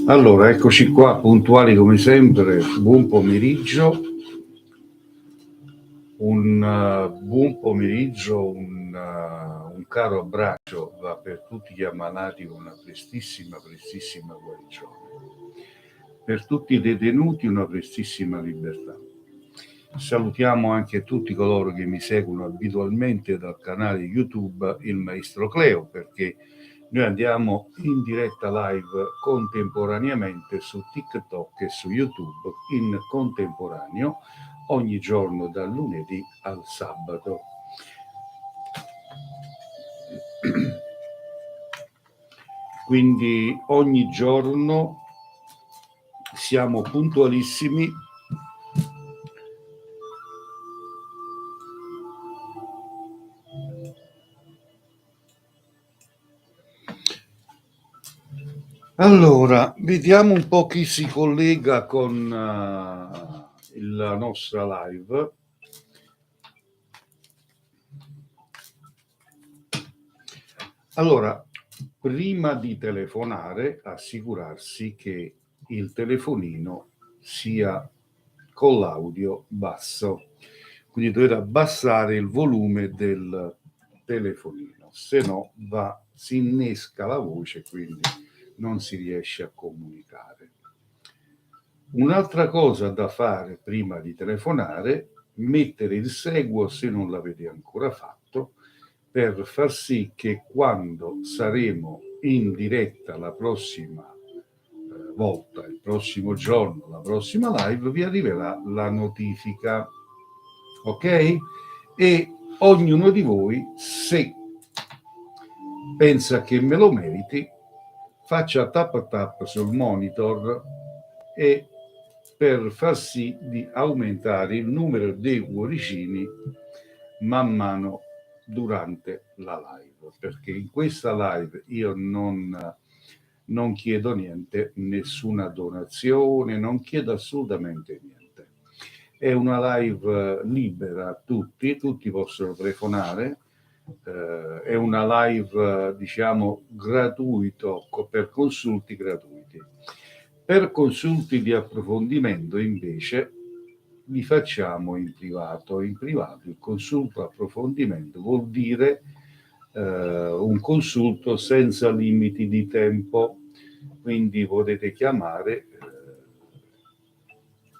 Allora, eccoci qua, puntuali come sempre. Buon pomeriggio. Buon pomeriggio, un caro abbraccio va per tutti gli ammalati con una prestissima guarigione. Per tutti i detenuti una prestissima libertà. Salutiamo anche tutti coloro che mi seguono abitualmente dal canale YouTube Il Maestro Cleo, perché noi andiamo in diretta live contemporaneamente su TikTok e su YouTube in contemporaneo ogni giorno dal lunedì al sabato. Quindi ogni giorno siamo puntualissimi. Allora, vediamo un po' chi si collega con la nostra live. Allora, prima di telefonare, assicurarsi che il telefonino sia con l'audio basso. Quindi dovete abbassare il volume del telefonino, se no si innesca la voce, quindi non si riesce a comunicare. Un'altra cosa da fare prima di telefonare, mettere il seguo se non l'avete ancora fatto, per far sì che quando saremo in diretta la prossima volta, il prossimo giorno, la prossima live, vi arriverà la notifica, ok? E ognuno di voi, se pensa che me lo meriti, faccia tap tap sul monitor e per far sì di aumentare il numero dei cuoricini man mano durante la live, perché in questa live io non chiedo niente, nessuna donazione, non chiedo assolutamente niente. È una live libera a tutti possono telefonare, è una live diciamo gratuito per consulti gratuiti. Per consulti di approfondimento invece li facciamo in privato. In privato il consulto approfondimento vuol dire un consulto senza limiti di tempo, quindi potete chiamare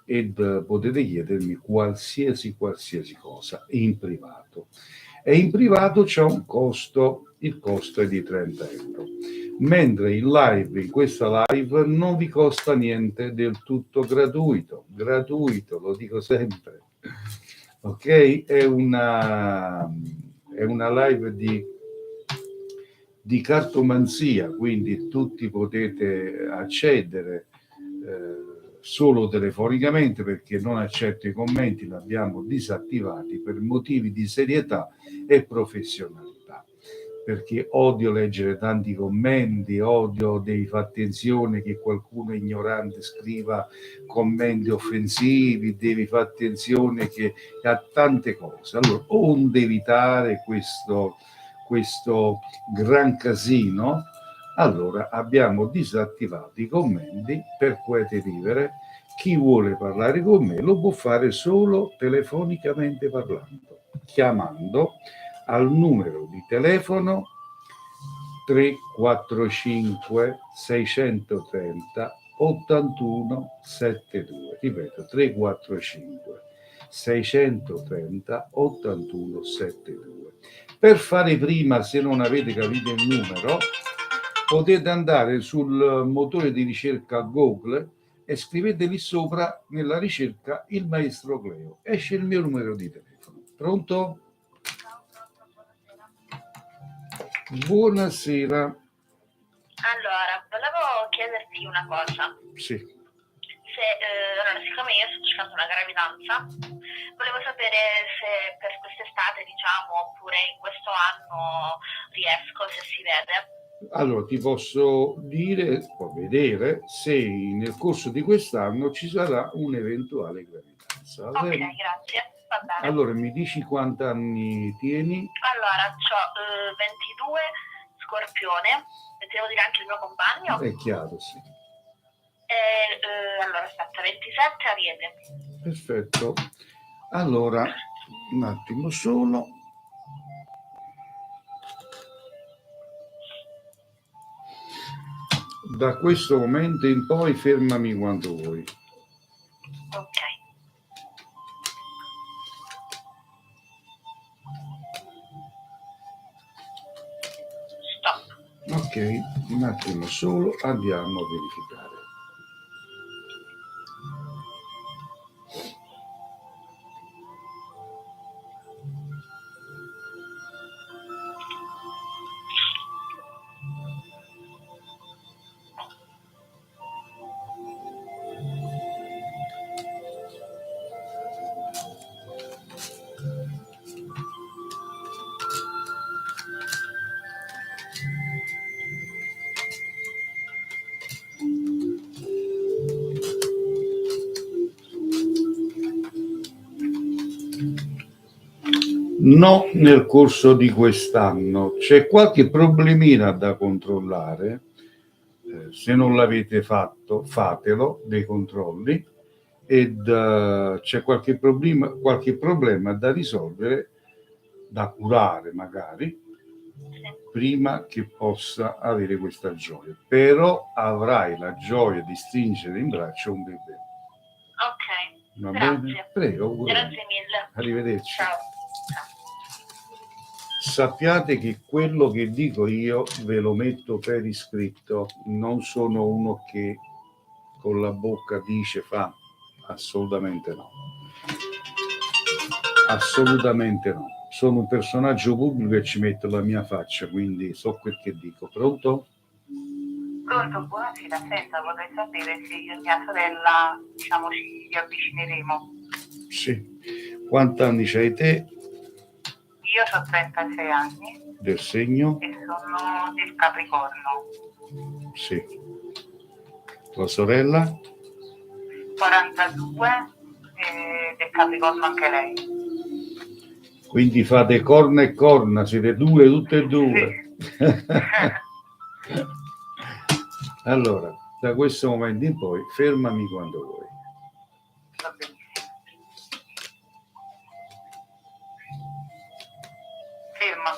ed potete chiedermi qualsiasi cosa in privato. E in privato c'è un costo, il costo è di 30 euro. Mentre in live, in questa live, non vi costa niente, del tutto gratuito, lo dico sempre. Ok? È una live di cartomanzia, quindi tutti potete accedere solo telefonicamente, perché non accetto i commenti, li abbiamo disattivati per motivi di serietà e professionalità, perché odio leggere tanti commenti, devi fare attenzione che qualcuno ignorante scriva commenti offensivi, devi fare attenzione che a tante cose. Allora, onde evitare questo gran casino, allora abbiamo disattivato i commenti per quiete vivere. Chi vuole parlare con me lo può fare solo telefonicamente parlando, chiamando al numero di telefono 345 630 81 72. Ripeto, 345 630 81 72. Per fare prima, se non avete capito il numero, potete andare sul motore di ricerca Google e scrivete lì sopra nella ricerca Il Maestro Cleo. Esce il mio numero di telefono. Pronto? Buonasera. Allora, volevo chiederti una cosa. Sì. Allora, siccome io sto cercando una gravidanza, volevo sapere se per quest'estate, diciamo, oppure in questo anno riesco, se si vede. Allora, ti posso dire, o vedere, se nel corso di quest'anno ci sarà un'eventuale gravidanza. Ok, grazie. Va bene. Allora, mi dici quanti anni tieni? Allora, ho 22, Scorpione. E devo dire anche il mio compagno? È chiaro, sì. Allora, aspetta, 27 Ariete. Perfetto. Allora, un attimo solo. Da questo momento in poi fermami quando vuoi. Ok. Stop. Ok, un attimo solo, andiamo a verificare. No, nel corso di quest'anno c'è qualche problemina da controllare. Se non l'avete fatto, fatelo, dei controlli, ed c'è qualche problema da risolvere, da curare magari, prima che possa avere questa gioia. Però avrai la gioia di stringere in braccio un bebè. Ok, Va grazie. bene? Prego, auguri. Grazie mille. Arrivederci. Ciao. Sappiate che quello che dico io ve lo metto per iscritto, non sono uno che con la bocca dice fa, assolutamente no. Assolutamente no. Sono un personaggio pubblico e ci metto la mia faccia, quindi so quel che dico. Pronto? Pronto, buonasera. Senta, vorrei sapere se io e mia sorella, diciamo, ci avvicineremo. Sì. Quanti anni c'hai te? Io ho 36 anni Del segno? e sono del Capricorno. Sì. Tua sorella? 42 del Capricorno anche lei. Quindi fate corna e corna, siete due, tutte e due. Sì. Allora, da questo momento in poi, fermami quando vuoi. Va benissimo. Ferma.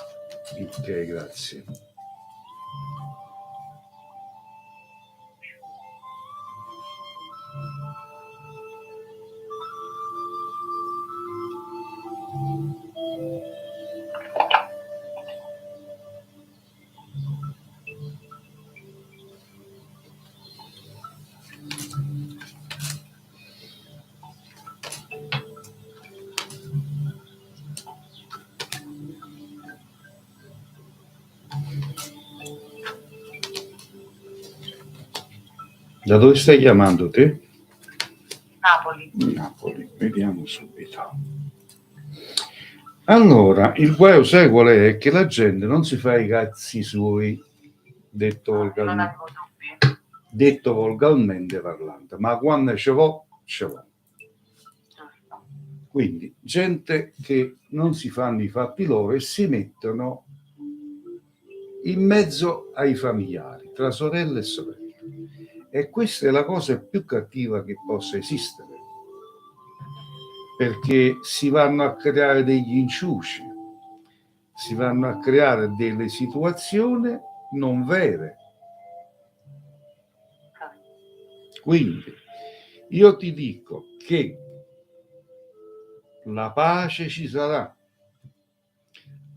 Ok, grazie. Da dove stai chiamando te? Napoli. Napoli, vediamo subito. Allora, il guaio sai qual è? È che la gente non si fa i cazzi suoi, Non avevo dubbi. detto volgarmente parlando, ma quando ce l'ho, ce l'ho. Giusto. Quindi, gente che non si fanno i fatti loro e si mettono in mezzo ai familiari, tra sorelle e sorelle. E questa è la cosa più cattiva che possa esistere, perché si vanno a creare degli inciuci, si vanno a creare delle situazioni non vere. Quindi io ti dico che la pace ci sarà.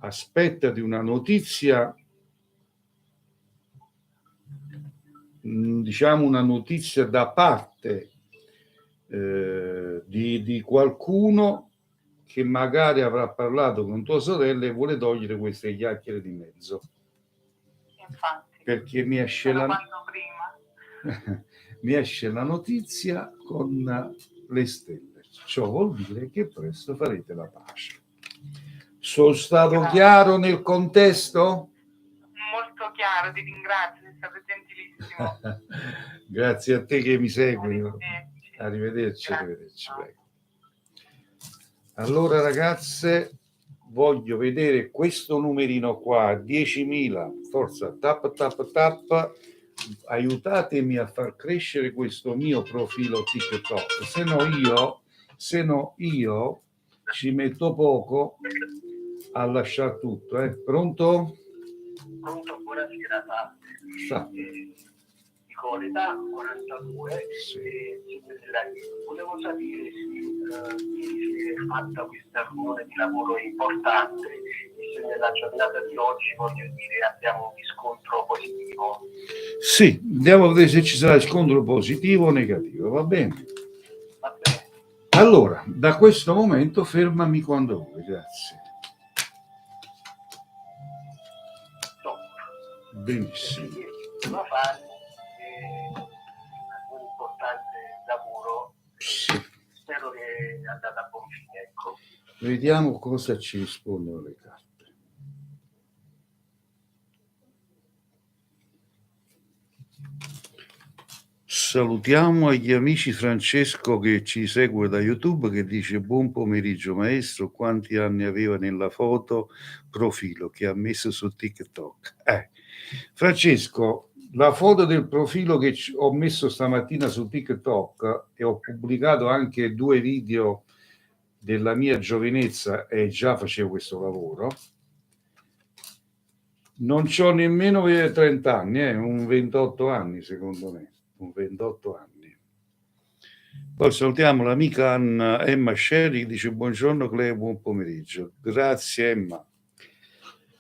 Aspettati una notizia, diciamo una notizia da parte di qualcuno che magari avrà parlato con tua sorella e vuole togliere queste chiacchiere di mezzo. Infatti. Perché mi esce mi esce la notizia con le stelle. Ciò vuol dire che presto farete la pace. Sono stato chiaro nel contesto? Molto chiaro, ti ringrazio, sei stato gentilissimo. Grazie a te che mi segui. Arrivederci. Arrivederci. Prego. Allora ragazze, voglio vedere questo numerino qua, 10.000, forza, tap, aiutatemi a far crescere questo mio profilo TikTok, se no io ci metto poco a lasciare tutto. Pronto? Pronto, buonasera, dico l'età 42 Sì. Volevo sapere se ieri si è fatta questa riunione di lavoro importante e se nella giornata di oggi, voglio dire, abbiamo un riscontro positivo. Sì, andiamo a vedere se ci sarà riscontro positivo o negativo, va bene? Va bene. Allora, da questo momento fermami quando vuoi, grazie. Benissimo. Cosa fare? Un importante lavoro. Sì. Spero che è andata a buon fine, ecco. Vediamo cosa ci rispondono le carte. Salutiamo agli amici Francesco che ci segue da YouTube, che dice: buon pomeriggio maestro, quanti anni aveva nella foto profilo che ha messo su TikTok? Francesco, la foto del profilo che ho messo stamattina su TikTok, e ho pubblicato anche 2 video della mia giovinezza e già facevo questo lavoro, non c'ho nemmeno 30 anni, un 28 anni secondo me, un 28 anni. Poi salutiamo l'amica Emma Sherry che dice: buongiorno Cleo, buon pomeriggio. Grazie Emma.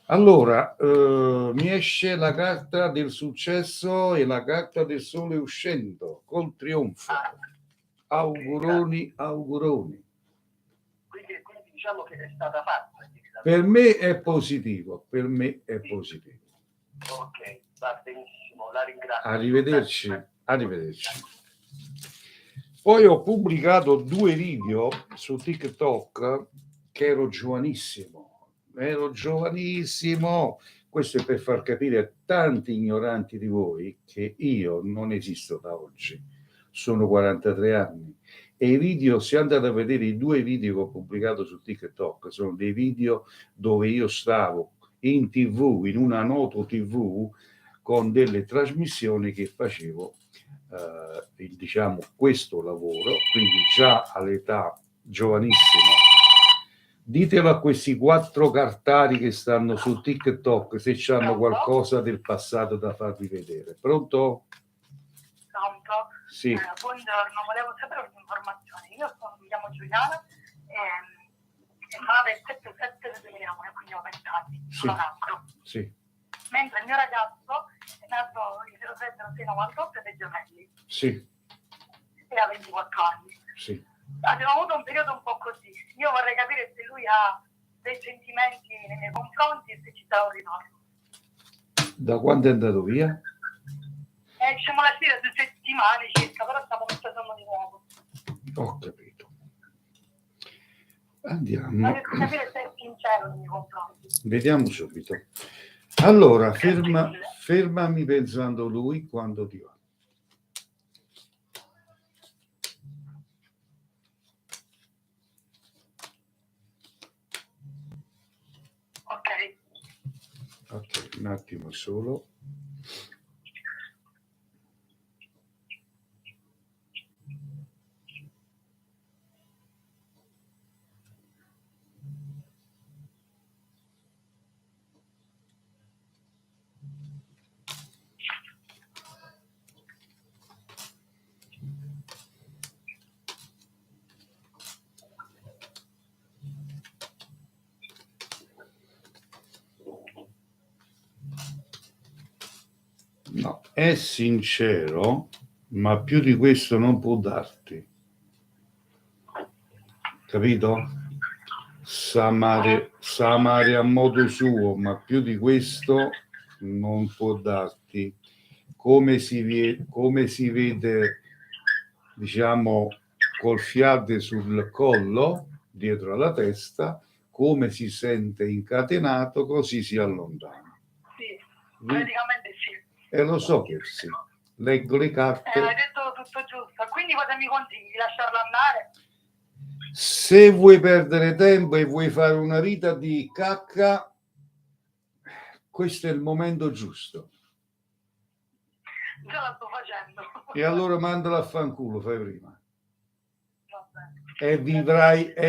Allora, mi esce la carta del successo e la carta del sole uscendo col trionfo. Auguroni, auguroni. Quindi diciamo che è stata fatta. Per me è positivo, per me è positivo. Ok, va benissimo, la ringrazio. Arrivederci, arrivederci. Poi ho pubblicato 2 video su TikTok che ero giovanissimo. Questo è per far capire a tanti ignoranti di voi che io non esisto da oggi. Sono 43 anni. E i video, se andate a vedere i 2 video che ho pubblicato su TikTok, sono dei video dove io stavo in TV, in una noto TV, con delle trasmissioni che facevo, diciamo, questo lavoro, quindi già all'età giovanissima. Ditelo a questi 4 cartari che stanno su TikTok se hanno qualcosa del passato da farvi vedere. Pronto? Pronto? Sì. Buongiorno, volevo sapere un'informazione. Io mi chiamo Giuliana e sono nata il 7/7 del 2001, quindi ho 20 anni, sono cancro. Sì. Mentre il mio ragazzo è nato il 06/06/98 dei gemelli. Sì. E ha 24 anni. Sì. Abbiamo avuto un periodo un po' così. Io vorrei capire se lui ha dei sentimenti nei miei confronti e se ci sarà un ritorno. Da quando è andato via? Diciamo la sera 2 settimane circa, però stiamo pensando di nuovo. Ho capito. Andiamo. Vorrei capire se è sincero nei miei confronti. Vediamo subito. Allora, fermami pensando lui quando ti va. Ok, un attimo solo. No, è sincero, ma più di questo non può darti. Capito? Sa amare a modo suo, ma più di questo non può darti. Come si vede, diciamo, col fiato sul collo, dietro alla testa, come si sente incatenato, così si allontana. Sì, praticamente sì. E lo so che sì. Leggo le carte. Hai detto tutto giusto. Quindi cosa mi consigli? Di lasciarlo andare? Se vuoi perdere tempo e vuoi fare una vita di cacca, questo è il momento giusto. Già la sto facendo. E allora mandala a fanculo, fai prima. Va bene. E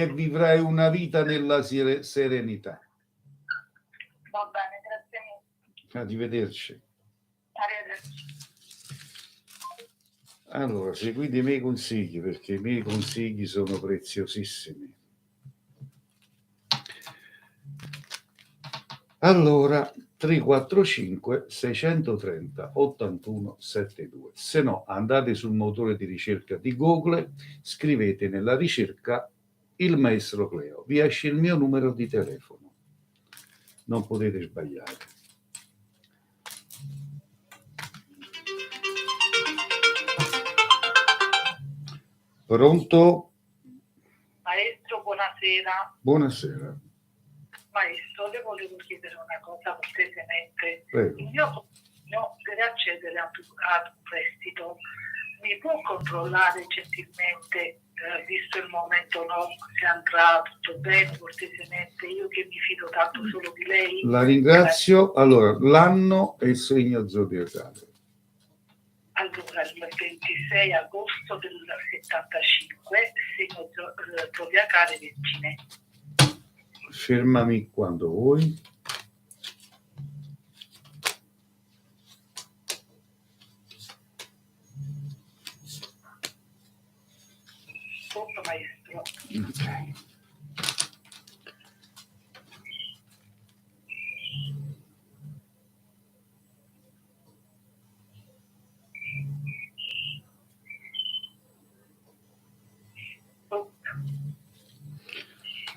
vivrai una vita nella serenità. Va bene, grazie mille. Arrivederci. Arrivederci. Allora, seguite i miei consigli, perché i miei consigli sono preziosissimi. Allora, 345 630 81 72. Se no, andate sul motore di ricerca di Google, scrivete nella ricerca il maestro Cleo, vi esce il mio numero di telefono. Non potete sbagliare. Pronto? Maestro, buonasera. Buonasera. Maestro, le volevo chiedere una cosa cortesemente. Prego. Io deve accedere ad un prestito. Mi può controllare gentilmente, visto il momento se andrà tutto bene, cortesemente? Io che mi fido tanto solo di lei. La ringrazio. Allora, l'anno e il segno zodiacale. Allora, il 26 agosto del 75, segno zodiacale Vergine. Fermami quando vuoi. Sopra, maestro. Ok.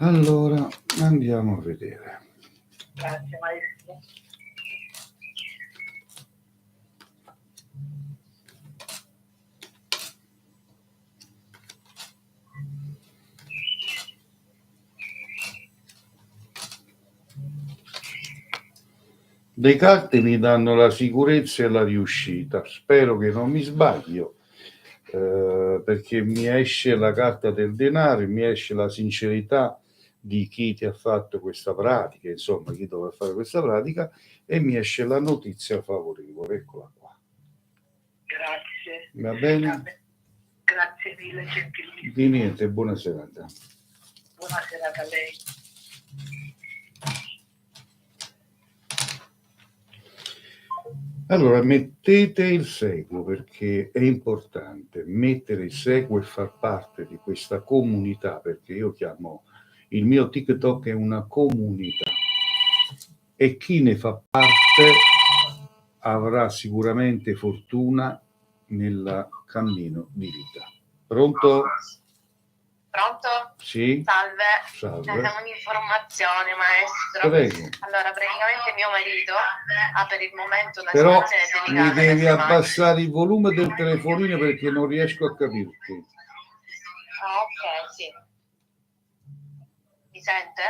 Allora, andiamo a vedere. Grazie, maestro. Le carte mi danno la sicurezza e la riuscita. Spero che non mi sbaglio, perché mi esce la carta del denaro, mi esce la sincerità di chi ti ha fatto questa pratica, insomma, chi dovrà fare questa pratica, e mi esce la notizia favorevole. Eccola qua. Grazie. Va bene? Grazie mille, gentilissimo. Di niente, buona serata. Buona serata a lei. Allora, mettete il seguo, perché è importante mettere il seguo e far parte di questa comunità, perché io chiamo il mio TikTok è una comunità, e chi ne fa parte avrà sicuramente fortuna nel cammino di vita. Pronto? Pronto? Sì? Salve. Salve. Un'informazione, maestro. Prego. Allora, praticamente mio marito ha per il momento una Però situazione mi delicata devi nelle mani. abbassare il volume del telefonino perché non riesco a capirti. Ah, ok, sì. Mi sente?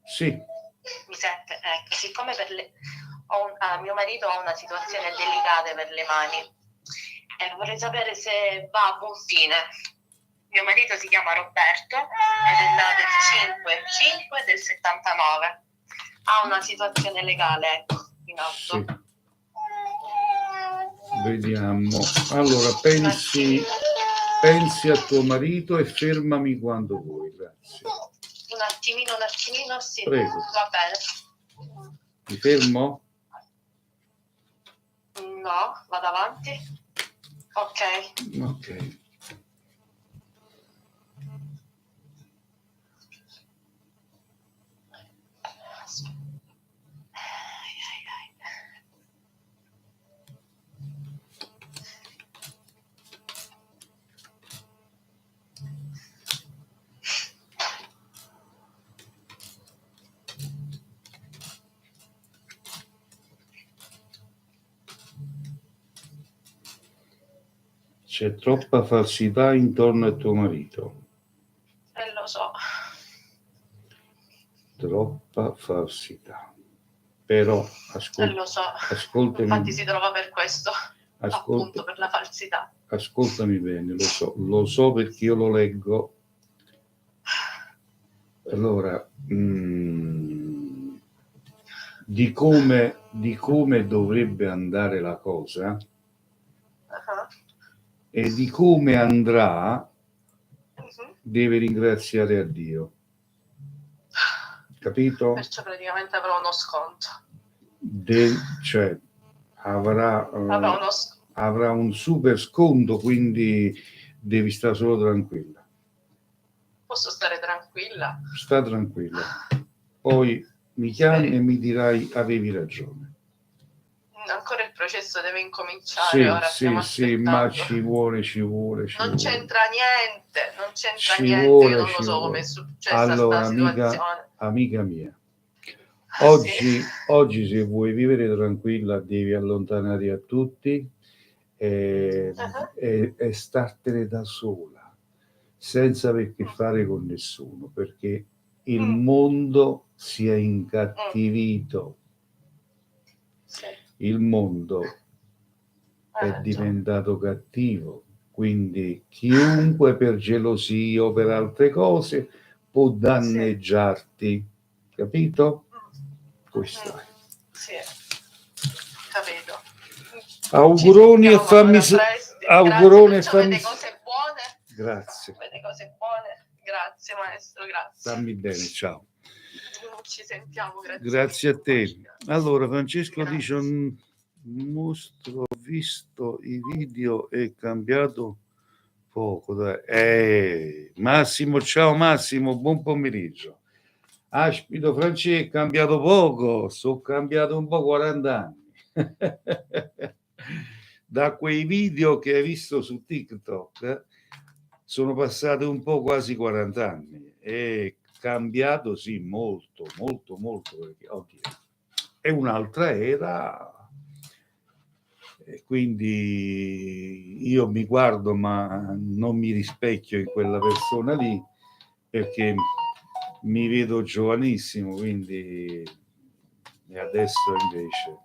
Sì. Mi sente? Ecco, siccome mio marito ha una situazione delicata per le mani e vorrei sapere se va a buon fine. Mio marito si chiama Roberto ed è nato il 5 del 79. Ha una situazione legale, ecco, in atto. Sì. Vediamo. Allora, pensi a tuo marito e fermami quando vuoi, grazie. Un attimino, sì. Prego. Va bene. Mi fermo? No, vado avanti. Ok. Ok. C'è troppa falsità intorno a tuo marito. Lo so. Troppa falsità. Però, Lo so. ascoltami. Infatti si trova per questo. Appunto, per la falsità. Ascoltami bene, lo so perché io lo leggo. Allora, di come dovrebbe andare la cosa, e di come andrà Mhm. deve ringraziare a Dio. Capito? Perciò praticamente avrò uno sconto. Cioè avrà, Avrò uno sconto. avrà un super sconto, quindi devi stare solo tranquilla. Posso stare tranquilla? Sta tranquilla. Poi mi chiami e mi dirai avevi ragione. Ancora il processo deve incominciare, ora stiamo Sì, ma aspettando. ci vuole. Non c'entra niente, Ci io vuole, non lo ci so come vuole. è successa Allora, sta situazione. amica mia, Sì. oggi se vuoi vivere tranquilla devi allontanare a tutti e startene da sola, senza avere a che fare con nessuno, perché il mondo si è incattivito. Sì. Il mondo Hai è ragione. diventato cattivo, quindi chiunque per gelosia o per altre cose può danneggiarti, capito? Questo è. Sì, capito. Auguroni e fammi auguroni e fammi cose buone. Grazie. Vede cose buone. Grazie maestro, grazie. Stammi bene, ciao. Ci sentiamo, grazie. Grazie a te. Allora, Francesco Grazie. dice un mostro, ho visto i video e cambiato poco. Dai. Massimo, ciao Massimo, buon pomeriggio. Aspito Francesco, è cambiato poco, sono cambiato un po' 40 anni. Da quei video che hai visto su TikTok sono passati un po' quasi 40 anni e cambiato sì molto perché oddio, è un'altra era e quindi io mi guardo ma non mi rispecchio in quella persona lì perché mi vedo giovanissimo, quindi e adesso invece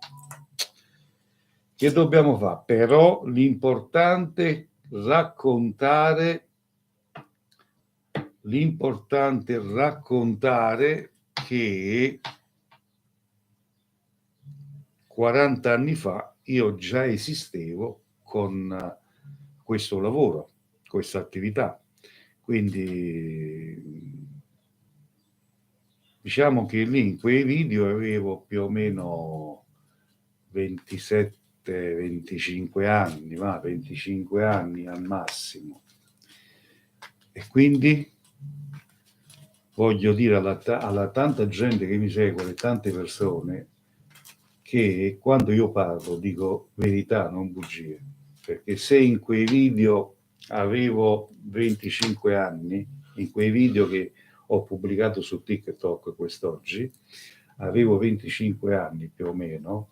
che dobbiamo fare? Però l'importante è raccontare che 40 anni fa io già esistevo con questo lavoro, questa attività. Quindi diciamo che lì in quei video avevo più o meno 27-25 anni, ma 25 anni al massimo. E quindi voglio dire alla tanta gente che mi segue, alle tante persone, che quando io parlo dico verità, non bugie, perché se in quei video avevo 25 anni, in quei video che ho pubblicato su TikTok quest'oggi, avevo 25 anni più o meno,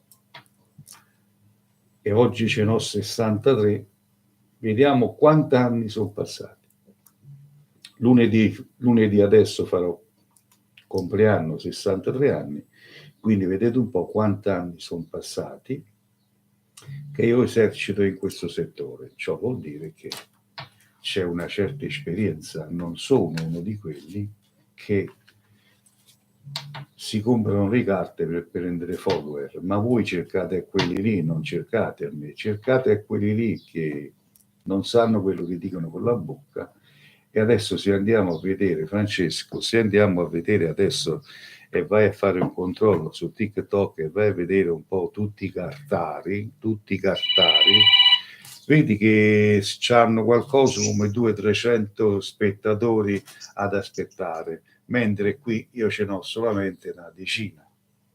e oggi ce n'ho 63, vediamo quanti anni sono passati. Lunedì adesso farò compleanno 63 anni, quindi vedete un po' quanti anni sono passati che io esercito in questo settore. Ciò vuol dire che c'è una certa esperienza, non sono uno di quelli che si comprano le carte per prendere follower, ma voi cercate a quelli lì, non cercate a me, cercate a quelli lì che non sanno quello che dicono con la bocca. E adesso se andiamo a vedere, Francesco, se andiamo a vedere adesso e vai a fare un controllo su TikTok e vai a vedere un po' tutti i cartari, vedi che hanno qualcosa come 200-300 spettatori ad aspettare, mentre qui io ce n'ho solamente una decina.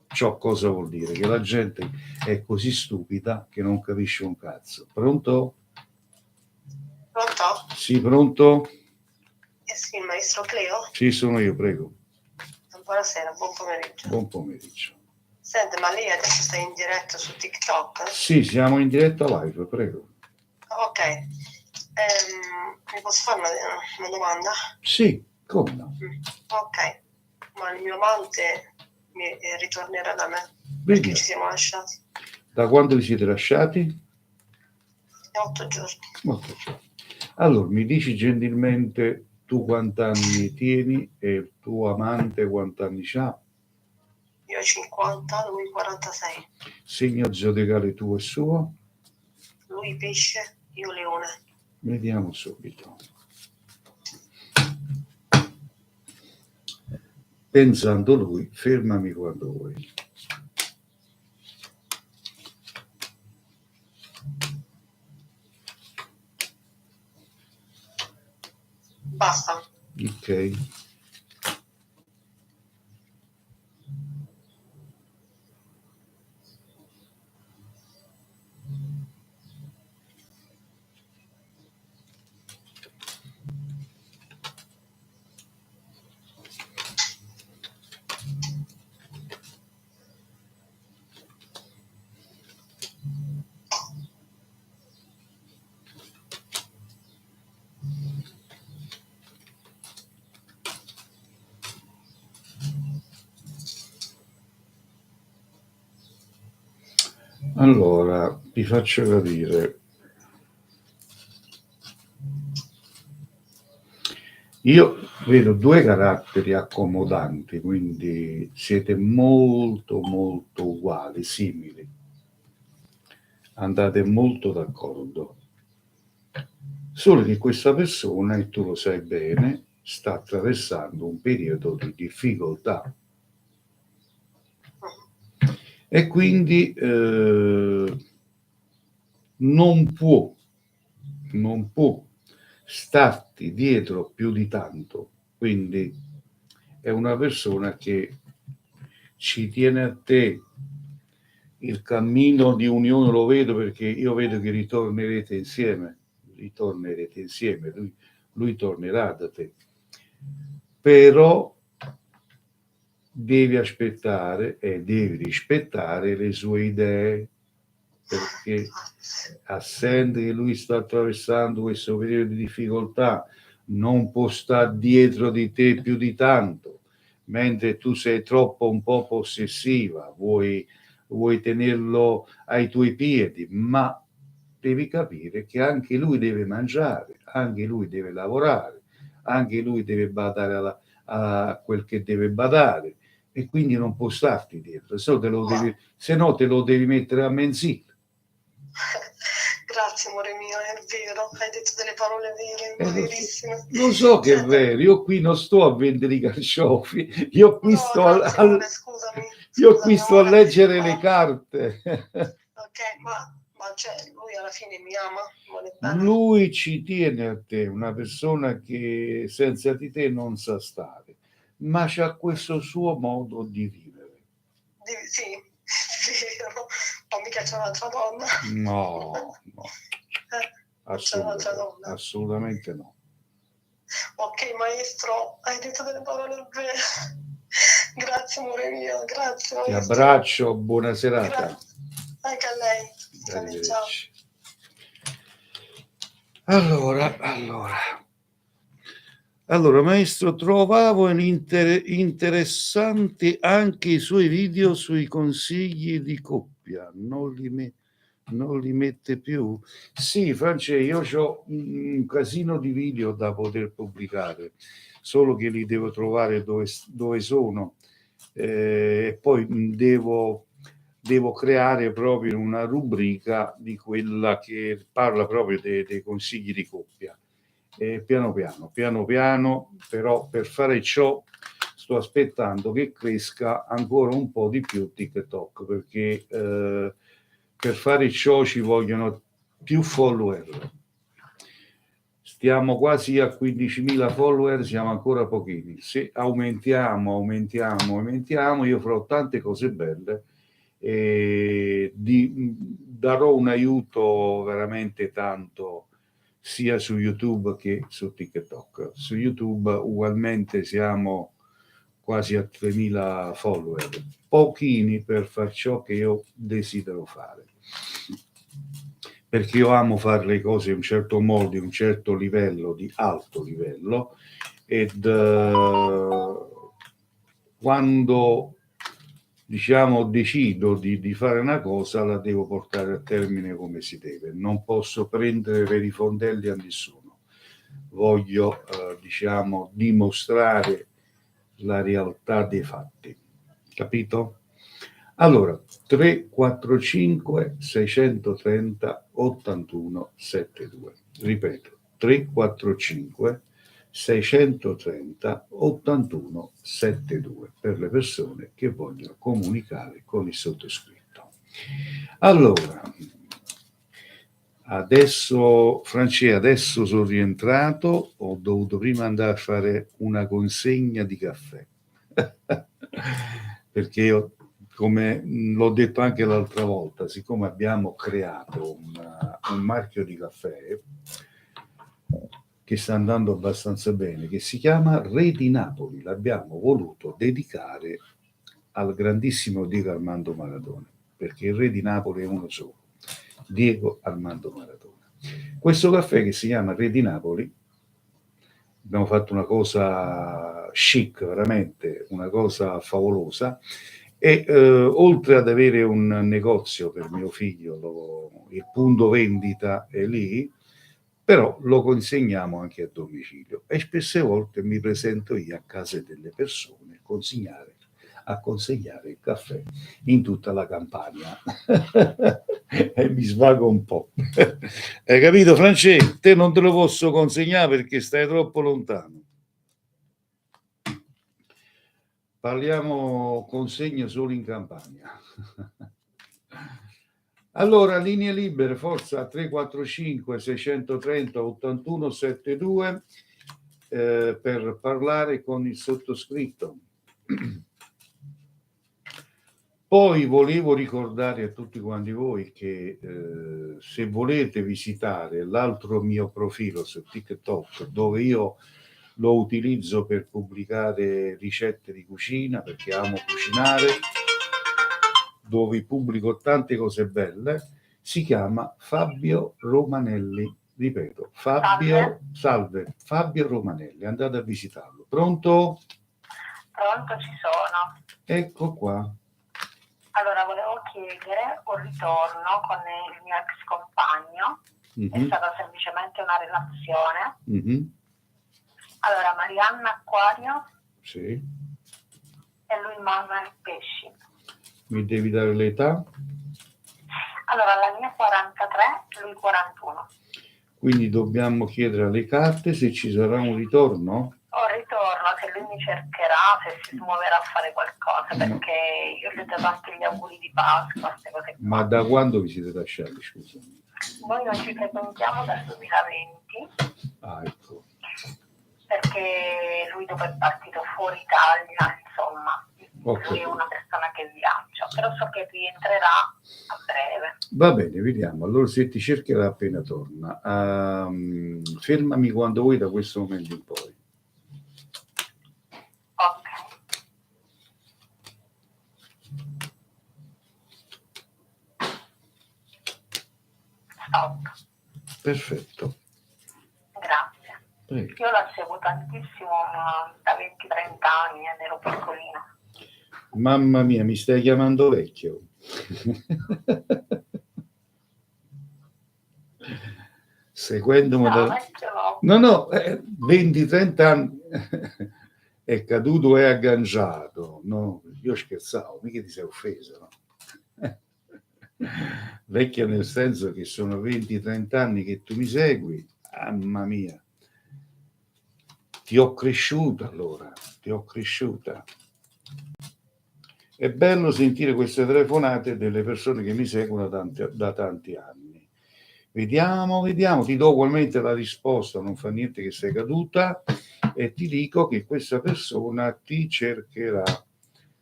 Ciò cosa vuol dire? Che la gente è così stupida che non capisce un cazzo. Pronto? Pronto? Sì, pronto? Sì, il maestro Cleo? Sì, sono io, prego. Buonasera, buon pomeriggio. Buon pomeriggio. Senta, ma lei adesso sta in diretta su TikTok? Sì, siamo in diretta live, prego. Ok. Mi posso fare una domanda? Sì, come no? Ok. Ma il mio amante ritornerà da me? Perché ci siamo lasciati? Da quando vi siete lasciati? 8 giorni. 8 giorni. Allora, mi dici gentilmente tu quanti anni tieni e il tuo amante quanti anni ha? Io 50, lui 46. Segno zodiacale tuo e suo? Lui pesce, io leone. Vediamo subito. Pensando lui, fermami quando vuoi. Basta. Ok. Allora, vi faccio capire. Io vedo due caratteri accomodanti, quindi siete molto molto uguali, simili. Andate molto d'accordo. Solo che questa persona, e tu lo sai bene, sta attraversando un periodo di difficoltà. E quindi non può starti dietro più di tanto. Quindi è una persona che ci tiene a te. Il cammino di unione lo vedo, perché io vedo che ritornerete insieme, lui tornerà da te. Però devi aspettare e devi rispettare le sue idee, perché assente che lui sta attraversando questo periodo di difficoltà, non può stare dietro di te più di tanto, mentre tu sei troppo un po' possessiva, vuoi tenerlo ai tuoi piedi, ma devi capire che anche lui deve mangiare, anche lui deve lavorare, anche lui deve badare a quel che deve badare, e quindi non può starti dietro, se no te lo devi mettere a mensile. Grazie amore mio, è vero, hai detto delle parole vere, verissime. Lo so che è vero, io qui non sto a vendere i carciofi, io qui sto a leggere le carte. Ok, ma cioè, lui alla fine mi ama, vuole bene. Lui ci tiene a te, una persona che senza di te non sa stare, ma c'ha questo suo modo di vivere. Sì, vero. Non mica c'è un'altra donna. No. Assolutamente no. Ok maestro, hai detto delle parole vere. Grazie amore mio, grazie maestro. Ti abbraccio, buona serata. Anche a lei. Ciao. Allora, maestro, trovavo interessanti anche i suoi video sui consigli di coppia. Non li mette più? Sì, Francesco, io ho un casino di video da poter pubblicare, solo che li devo trovare dove sono, e poi devo creare proprio una rubrica di quella che parla proprio dei consigli di coppia. Piano piano, però per fare ciò sto aspettando che cresca ancora un po' di più TikTok, perché per fare ciò ci vogliono più follower. Stiamo quasi a 15.000 follower, siamo ancora pochini. Se aumentiamo, io farò tante cose belle e darò un aiuto veramente tanto sia su YouTube che su TikTok. Su YouTube ugualmente siamo quasi a 3.000 follower, pochini per far ciò che io desidero fare, perché io amo fare le cose in un certo modo, di un certo livello, di alto livello, ed quando decido di fare una cosa, la devo portare a termine come si deve. Non posso prendere per i fondelli a nessuno. Voglio dimostrare la realtà dei fatti. Capito? Allora, 345 630 81 72. Ripeto, 345 630 81 72 per le persone che vogliono comunicare con il sottoscritto. Allora, adesso sono rientrato, ho dovuto prima andare a fare una consegna di caffè perché io, come l'ho detto anche l'altra volta, siccome abbiamo creato un marchio di caffè che sta andando abbastanza bene, che si chiama Re di Napoli, l'abbiamo voluto dedicare al grandissimo Diego Armando Maradona, perché il Re di Napoli è uno solo, Diego Armando Maradona. Questo caffè, che si chiama Re di Napoli, abbiamo fatto una cosa chic, veramente una cosa favolosa, e oltre ad avere un negozio per mio figlio, il punto vendita è lì, però lo consegniamo anche a domicilio e spesse volte mi presento io a casa delle persone a consegnare il caffè in tutta la Campania e mi svago un po'. Hai capito, Francesco? Te non te lo posso consegnare perché stai troppo lontano. Parliamo consegna solo in Campania. Allora, linee libere, forza 345 630 81 72 per parlare con il sottoscritto. Poi volevo ricordare a tutti quanti voi che se volete visitare l'altro mio profilo su TikTok, dove io lo utilizzo per pubblicare ricette di cucina, perché amo cucinare, dove pubblico tante cose belle, si chiama Fabio Romanelli. Ripeto, Fabio Romanelli, andate a visitarlo. Pronto? Pronto, ci sono. Ecco qua. Allora, volevo chiedere un ritorno con il mio ex compagno. È stata semplicemente una relazione. Allora, Marianna Acquario. Sì. E lui Manuel Pesci. Mi devi dare l'età? Allora, la mia 43, lui 41. Quindi dobbiamo chiedere alle carte se ci sarà un ritorno? Un ritorno, se lui mi cercherà, se si smuoverà a fare qualcosa, perché io gli ho dato anche gli auguri di Pasqua, queste cose qua. Ma da quando vi siete lasciati, scusami? Noi non ci frequentiamo dal 2020. Ah, ecco. Perché lui dopo è partito fuori Italia, insomma, lui è una persona che viaggia, però so che rientrerà a breve. Va bene, vediamo. Allora se ti cercherà appena torna. Fermami quando vuoi da questo momento in poi. Ok. Stop. Perfetto. Grazie. Prego. Io la seguo tantissimo da 20-30 anni ed ero piccolina. Mamma mia, mi stai chiamando vecchio. Seguendo no, 20-30 anni è caduto e agganciato. No, io scherzavo, mica ti sei offeso, no? Vecchia nel senso che sono 20-30 anni che tu mi segui, mamma mia. Ti ho cresciuta allora, ti ho cresciuta. È bello sentire queste telefonate delle persone che mi seguono da tanti anni. Vediamo, ti do ugualmente la risposta, non fa niente che sei caduta, e ti dico che questa persona ti cercherà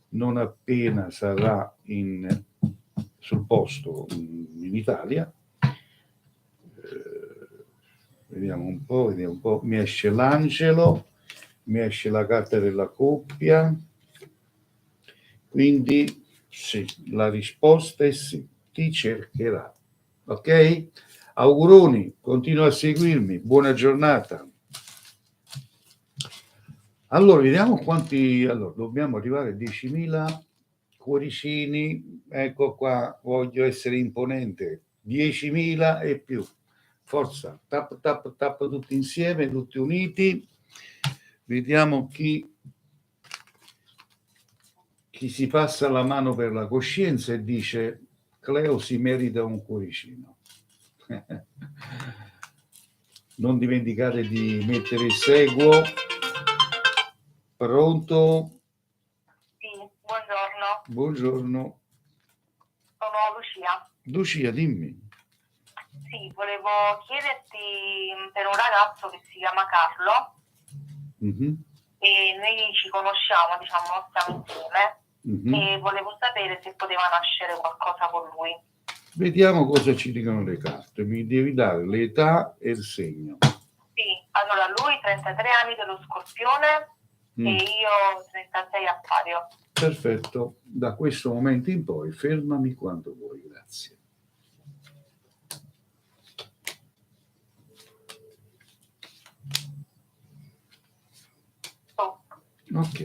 non appena sarà sul posto in Italia. Vediamo un po', mi esce l'angelo, mi esce la carta della coppia, quindi sì, la risposta è sì, ti cercherà. Ok? Auguroni, continua a seguirmi, buona giornata. Allora, vediamo quanti, allora, dobbiamo arrivare a 10.000 cuoricini, ecco qua, voglio essere imponente, 10.000 e più. Forza, tap tap tap tutti insieme, tutti uniti. Vediamo chi chi si passa la mano per la coscienza e dice Cleo si merita un cuoricino. Non dimenticate di mettere il seguo. Pronto? Sì, buongiorno, Buongiorno. sono Lucia. Lucia, dimmi. Sì, volevo chiederti per un ragazzo che si chiama Carlo Mhm, e noi ci conosciamo, diciamo, non stiamo insieme mhm. e volevo sapere se poteva nascere qualcosa con lui. Vediamo cosa ci dicono le carte. Mi devi dare l'età e il segno. Sì, allora lui 33 anni dello Scorpione Mm, e io 36 Acquario. perfetto. Da questo momento in poi fermami quando vuoi, grazie. Oh, Ok.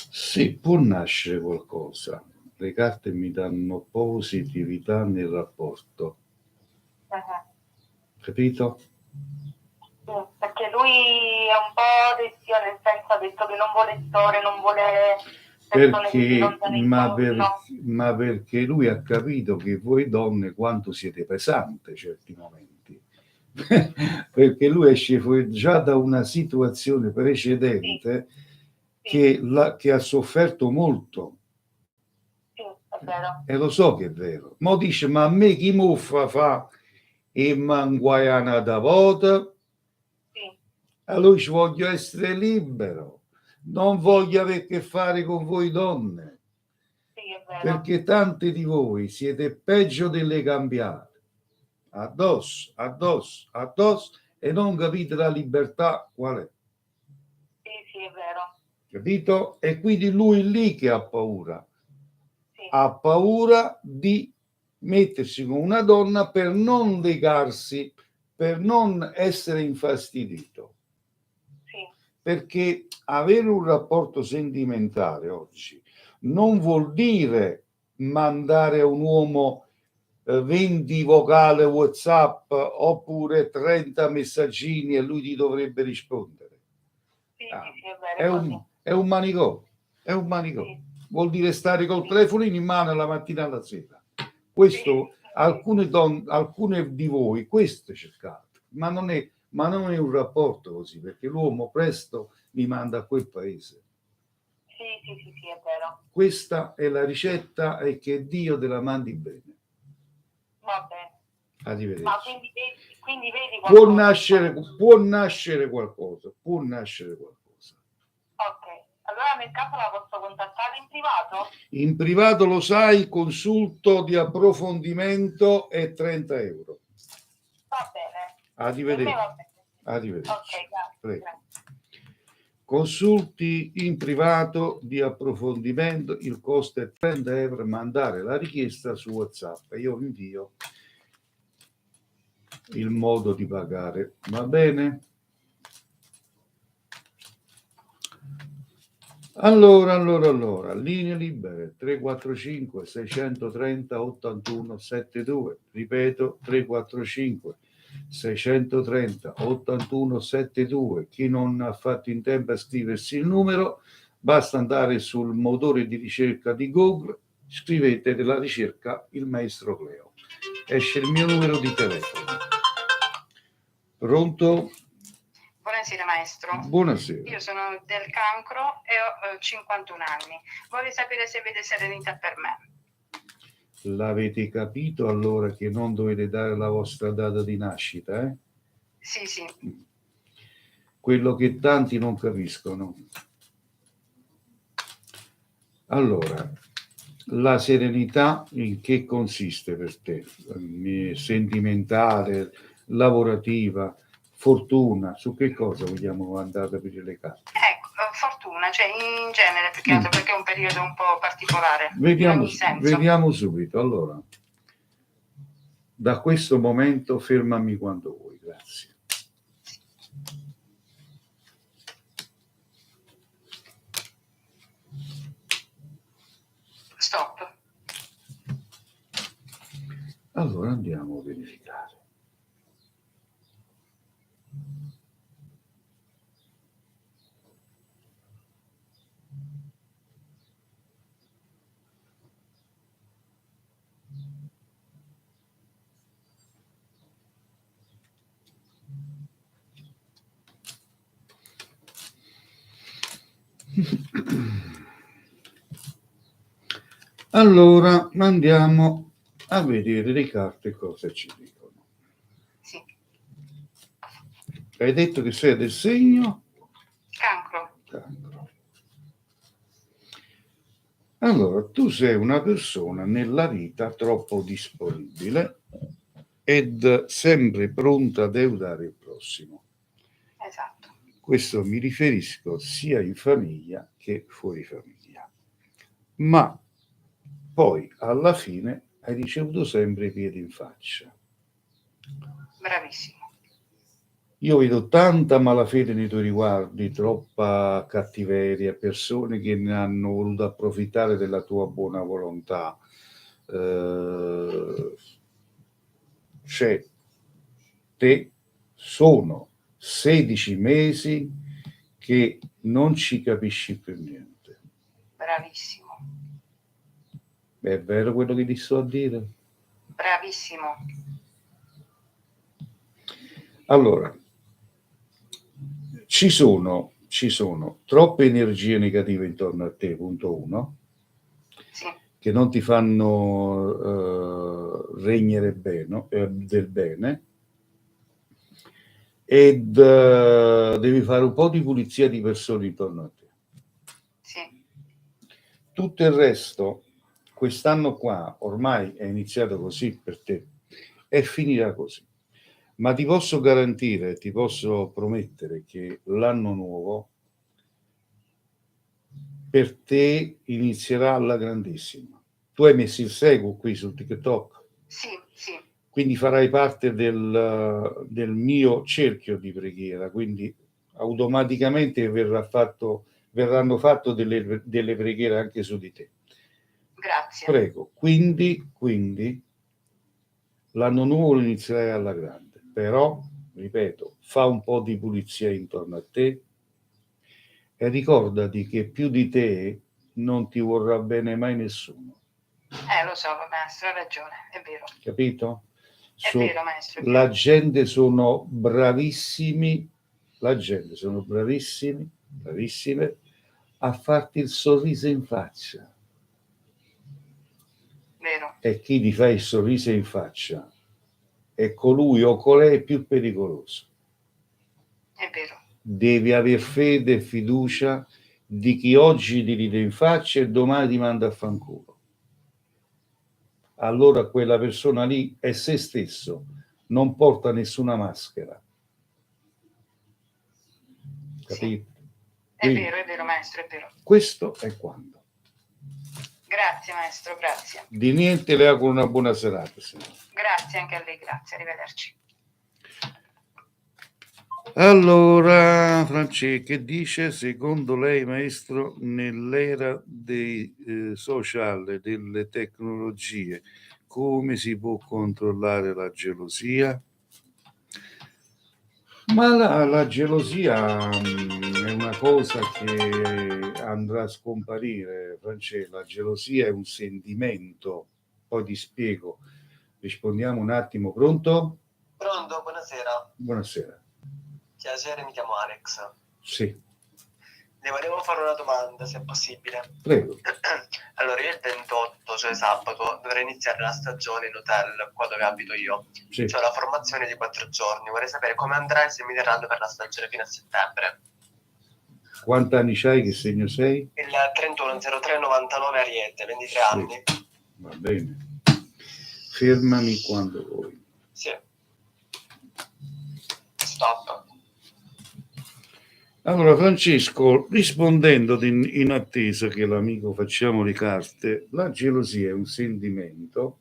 Sì, può nascere qualcosa. Le carte mi danno positività nel rapporto, capito? sì, perché lui è un po' restio, nel senso ha detto che non vuole storie, non vuole persone che si Perché, lontano incontro. ma perché lui ha capito che voi donne quanto siete pesante in certi momenti. Perché lui esce fuori già da una situazione precedente Sì, che ha sofferto molto. sì, è vero. E lo so che è vero. Mo dice, ma a me chi muffa fa e manguaiana da vota? Sì, Allora ci voglio essere libero. Non voglio avere a che fare con voi donne. sì, è vero. Perché tante di voi siete peggio delle cambiate, addosso, addosso, addosso, e non capite la libertà qual è, Sì, sì, è vero. capito? E quindi lui lì che Sì, ha paura di mettersi con una donna per non legarsi, per non essere infastidito, sì, perché avere un rapporto sentimentale oggi non vuol dire mandare a un uomo 20 vocali WhatsApp oppure 30 messaggini e lui ti dovrebbe rispondere. sì, Ah, sì, è vero, così. è un manicomio, è un manicomio. Sì, Vuol dire stare col sì, telefono in mano la mattina alla sera. sì, Questo, sì, alcune di voi, questo cercate, ma non è un rapporto così, perché l'uomo presto mi manda a quel paese. sì, sì, è vero. Questa è la ricetta e che Dio te la mandi bene. Va bene. Ma Arrivederci. quindi vedi Può qualcosa? nascere qualcosa, può nascere qualcosa. Ok, allora nel caso la posso contattare in privato? In privato lo sai, consulto di approfondimento è 30 euro. Va bene. Per me Arrivederci. va bene. Arrivederci. Ok, grazie. Prego. Grazie. Consulti in privato di approfondimento, il costo è 30 euro, mandare la richiesta su WhatsApp e io vi invio il modo di pagare. Va bene? Allora, linee libere 345 630 81 72, ripeto 345 630 81 72. Chi non ha fatto in tempo a scriversi il numero, basta andare sul motore di ricerca di Google, scrivete della ricerca il maestro Cleo, esce il mio numero di telefono. Pronto? Buonasera maestro. Buonasera. Io sono del cancro e ho 51 anni. Vorrei sapere se vede serenità per me. L'avete capito allora che non dovete dare la vostra data di nascita, eh? Sì, sì. Quello che tanti non capiscono. Allora, la serenità in che consiste per te? Sentimentale, lavorativa, fortuna? Su che cosa vogliamo andare ad aprire le carte? Ecco, fortuna, cioè in genere più che altro, perché è un periodo un po' particolare. In Vediamo, ogni senso. vediamo subito. Allora, da questo momento fermami quando vuoi, grazie. Stop. Allora andiamo a verificare. Allora andiamo a vedere le carte cosa ci dicono. Sì. Hai detto che sei del segno Cancro. Cancro. Allora, tu sei una persona nella vita troppo disponibile ed sempre pronta ad aiutare il prossimo. Esatto. Questo mi riferisco sia in famiglia che fuori famiglia. Ma poi alla fine hai ricevuto sempre i piedi in faccia. Bravissimo. Io vedo tanta malafede nei tuoi riguardi, troppa cattiveria, persone che ne hanno voluto approfittare della tua buona volontà. Cioè, te sono 16 mesi che non ci capisci più niente. Bravissimo. È vero quello che ti sto a dire? Bravissimo. Allora, ci sono troppe energie negative intorno a te, punto 1, Sì. che non ti fanno regnere del bene, ed devi fare un po' di pulizia di persone intorno a te. Sì. Tutto il resto, quest'anno qua, ormai è iniziato così per te, e finirà così. Ma ti posso garantire, ti posso promettere che l'anno nuovo per te inizierà alla grandissima. Tu hai messo il seguo qui su TikTok? Sì, sì. Quindi farai parte del mio cerchio di preghiera, quindi automaticamente verranno fatte delle preghiere anche su di te. Grazie. Prego, quindi l'anno nuovo lo inizierai alla grande, però, ripeto, fa un po' di pulizia intorno a te e ricordati che più di te non ti vorrà bene mai nessuno. Lo so, maestro, ha ragione, è vero. Capito? È vero, maestro. La gente sono bravissime a farti il sorriso in faccia. Vero. E chi ti fa il sorriso in faccia è colui o colei più pericoloso. È vero. Devi aver fede e fiducia di chi oggi ti ride in faccia e domani ti manda a fanculo. Allora quella persona lì è se stesso, non porta nessuna maschera. Capito? Sì. È vero, maestro, è vero. Questo è quando. Grazie, maestro, grazie. Di niente, le auguro una buona serata. Signora. Grazie anche a lei, grazie, arrivederci. Allora, Francesca, che dice, secondo lei, maestro, nell'era dei social, delle tecnologie, come si può controllare la gelosia? Ma la gelosia è una cosa che andrà a scomparire, Francesca. La gelosia è un sentimento. Poi ti spiego. Rispondiamo un attimo. Pronto? Pronto, buonasera. Buonasera. Piacere, mi chiamo Alex. Sì. Le volevo fare una domanda, se è possibile. Prego. Allora, io il 28, cioè sabato, dovrei iniziare la stagione in hotel, qua dove abito io. Sì. C'ho la formazione di 4 giorni. Vorrei sapere come andrà e se mi terranno per la stagione fino a settembre. Quanti anni c'hai? Che segno sei? Il 310399 Ariete, 23 Sì. anni. Va bene. Fermami quando vuoi. Sì. Stop. Allora, Francesco, rispondendo in attesa che l'amico facciamo le carte, la gelosia è un sentimento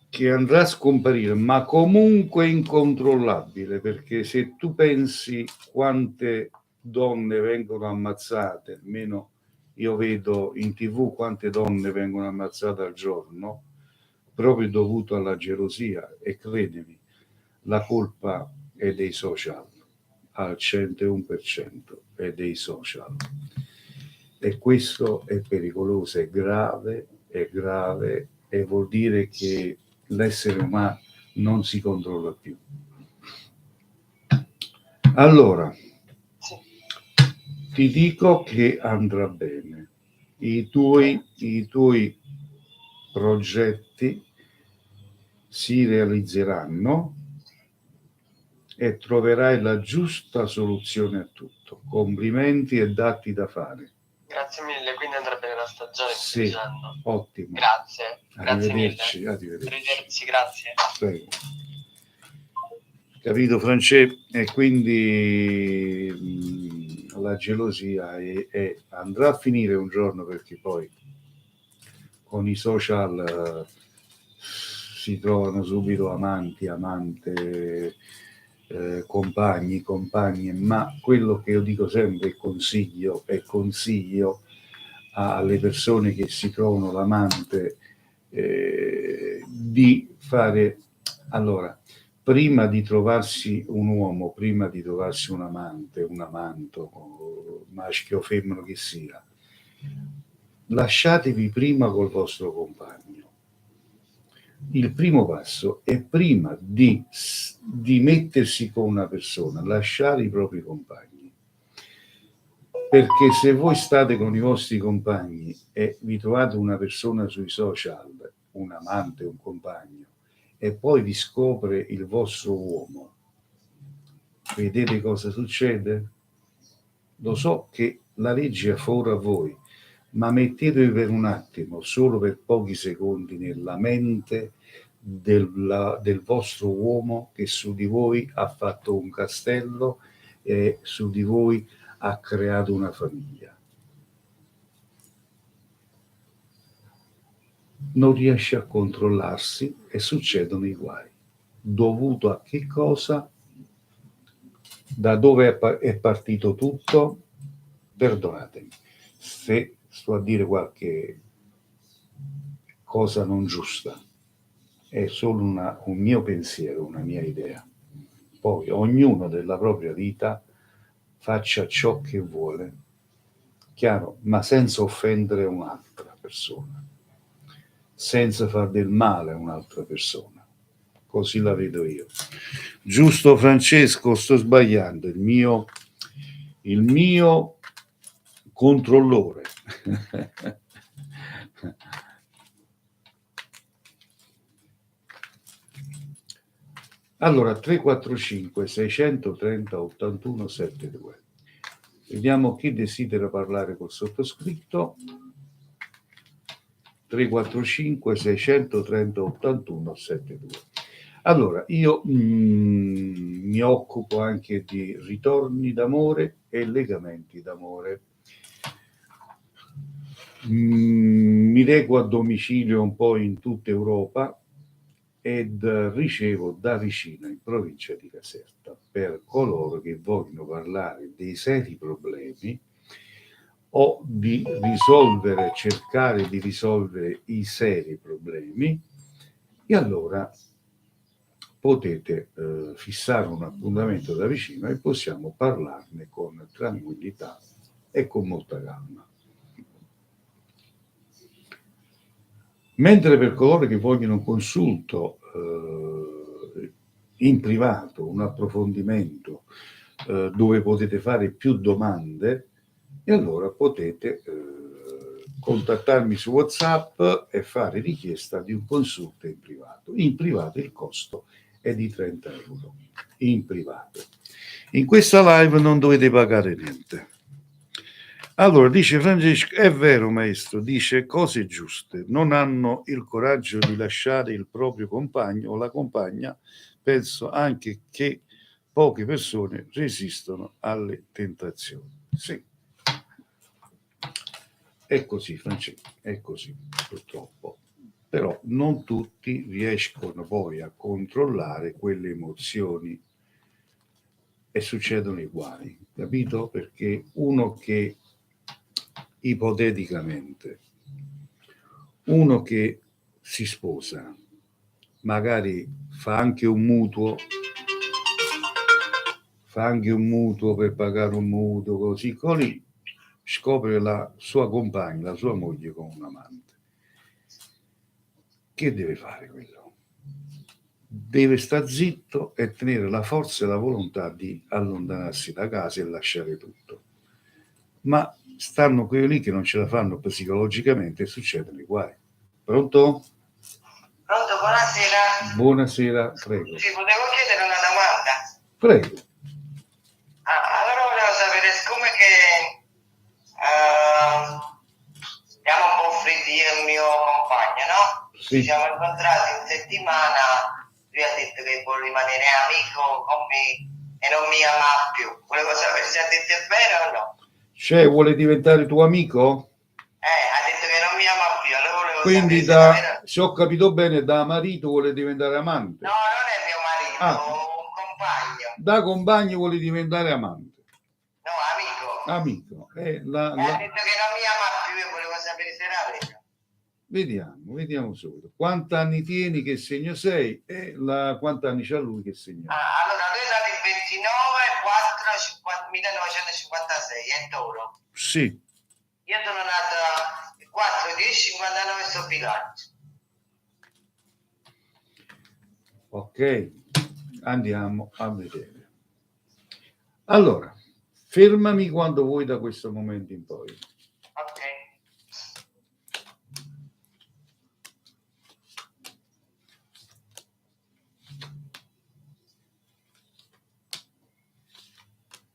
che andrà a scomparire, ma comunque incontrollabile, perché se tu pensi quante donne vengono ammazzate, almeno io vedo in TV quante donne vengono ammazzate al giorno, proprio dovuto alla gelosia, e credimi, la colpa è dei social, al 101% è dei social. E questo è pericoloso, è grave, e vuol dire che l'essere umano non si controlla più. Allora, ti dico che andrà bene. I tuoi progetti si realizzeranno e troverai la giusta soluzione a tutto. Complimenti e datti da fare. Grazie mille, quindi andrà bene la stagione. Sì, ottimo. Grazie, grazie Arrivederci, mille. Arrivederci, grazie. Prego. Capito, Francesco? E quindi la gelosia andrà a finire un giorno, perché poi con i social si trovano subito amanti, amante, compagni, compagne, ma quello che io dico sempre consiglio alle persone che si trovano l'amante di fare, allora, prima di trovarsi un uomo, prima di trovarsi un amante, un amanto, maschio o femmina che sia, lasciatevi prima col vostro compagno. Il primo passo è, prima di mettersi con una persona, lasciare i propri compagni. Perché se voi state con i vostri compagni e vi trovate una persona sui social, un amante, un compagno, e poi vi scopre il vostro uomo, vedete cosa succede? Lo so che la legge è fuori a voi, ma mettetevi per un attimo, solo per pochi secondi, nella mente del vostro uomo che su di voi ha fatto un castello e su di voi ha creato una famiglia. Non riesce a controllarsi e succedono i guai. Dovuto a che cosa? Da dove è partito tutto? Perdonatemi se sto a dire qualche cosa non giusta, è solo un mio pensiero, una mia idea. Poi ognuno della propria vita faccia ciò che vuole, chiaro, ma senza offendere un'altra persona, senza far del male a un'altra persona. Così la vedo io. Giusto, Francesco? Sto sbagliando? Il mio controllore. Allora, 345 630 81 72. Vediamo chi desidera parlare col sottoscritto. 345 630 81 72. Allora, io mi occupo anche di ritorni d'amore e legamenti d'amore. Mi reco a domicilio un po' in tutta Europa ed ricevo da vicino, in provincia di Caserta, per coloro che vogliono parlare dei seri problemi o di risolvere, cercare di risolvere i seri problemi, e allora potete fissare un appuntamento da vicino e possiamo parlarne con tranquillità e con molta calma. Mentre per coloro che vogliono un consulto in privato, un approfondimento dove potete fare più domande, e allora potete contattarmi su WhatsApp e fare richiesta di un consulto in privato. In privato il costo è di 30 euro, in privato. In questa live non dovete pagare niente. Allora, dice Francesco, è vero maestro, dice cose giuste, non hanno il coraggio di lasciare il proprio compagno o la compagna penso anche che poche persone resistono alle tentazioni. Sì, è così, Francesco, è così, purtroppo. Però non tutti riescono poi a controllare quelle emozioni e succedono i guai, capito? Perché uno che ipoteticamente, uno che si sposa, magari fa anche un mutuo per pagare un mutuo, così così, scopre la sua compagna, la sua moglie con un amante. Che deve fare quello? Deve stare zitto e tenere la forza e la volontà di allontanarsi da casa e lasciare tutto. Ma stanno quelli lì che non ce la fanno psicologicamente e succedono i guai. Pronto? Pronto, buonasera. Buonasera, prego. Sì, volevo chiedere una domanda. Prego. Allora volevo sapere, siccome che siamo un po' fritti io e il mio compagno, no? Sì. Ci siamo incontrati in settimana, lui ha detto che vuole rimanere amico con me e non mi ama più. Volevo sapere se ha detto è vero o no. Cioè, vuole diventare tuo amico? Ha detto che non mi ama più, allora volevo Quindi, sapere se ho capito bene, da marito vuole diventare amante. No, non è mio marito, un compagno. Da compagno vuole diventare amante. No, amico. Amico. Ha detto che non mi ama più, io volevo sapere se era vero. Vediamo subito. Quanti anni tieni, che segno sei e quanti anni c'ha lui, che segno è? Allora, lui è nato il 29/4/1956, è Toro. Sì. Io sono nato il 4/10/59, so Bilancio. Ok, andiamo a vedere. Allora, fermami quando vuoi da questo momento in poi. Ok.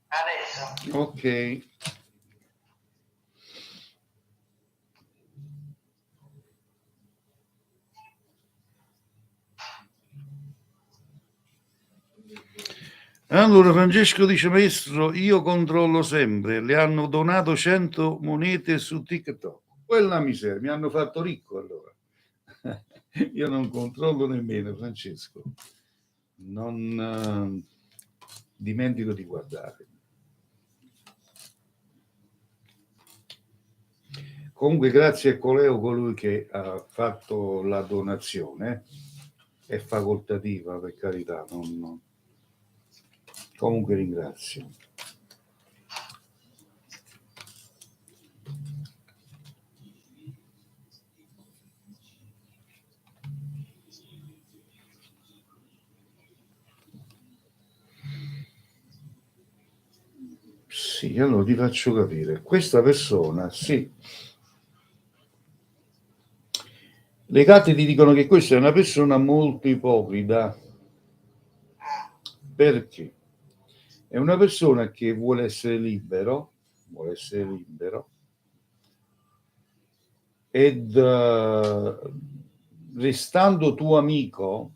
Adesso. Ok. Allora Francesco dice: maestro, io controllo sempre, le hanno donato 100 monete su TikTok. Quella miseria, mi hanno fatto ricco allora. Io non controllo nemmeno, Francesco. Non dimentico di guardare. Comunque grazie a colui che ha fatto la donazione, è facoltativa, per carità, non... Comunque ringrazio. Sì, allora ti faccio capire. Questa persona, sì. Le carte ti dicono che questa è una persona molto ipocrita. Perché? È una persona che vuole essere libero ed restando tuo amico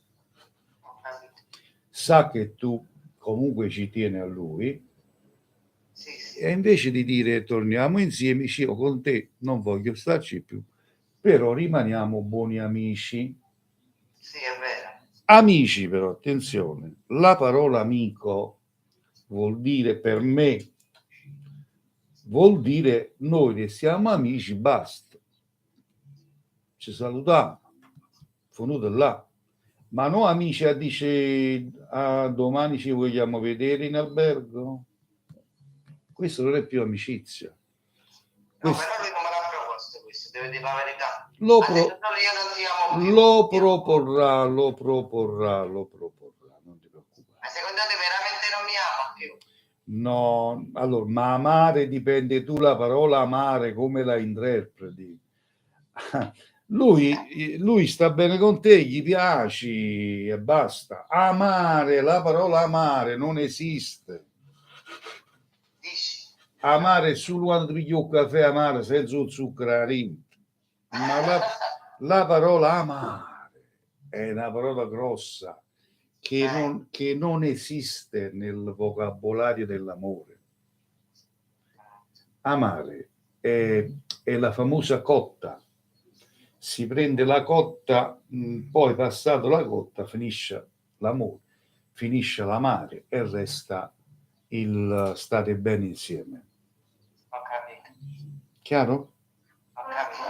sa che tu comunque ci tieni a lui, e invece di dire torniamo insieme, io con te non voglio starci più, però rimaniamo buoni amici. Sì, è vero. Amici, però attenzione, la parola amico vuol dire, per me, vuol dire noi che siamo amici, basta. Ci salutiamo, finito là. Ma no amici a dice domani ci vogliamo vedere in albergo? Questo non è più amicizia. Questo... No, però lui non me l'ha proposto questo, devo dire la verità. Lo proporrà, non ti preoccupare. Ma secondo te veramente non mi ama più? No, allora, ma amare dipende tu la parola amare come la interpreti. Lui sta bene con te, gli piaci e basta. Amare, la parola amare non esiste. Amare solo quando pigli un caffè amare senza un zucchero, ma la parola amare è una parola grossa che non esiste nel vocabolario dell'amore. Amare è la famosa cotta. Si prende la cotta, poi passato la cotta finisce l'amore, finisce l'amare e resta il stare bene insieme. Ho capito. Chiaro? Ho capito.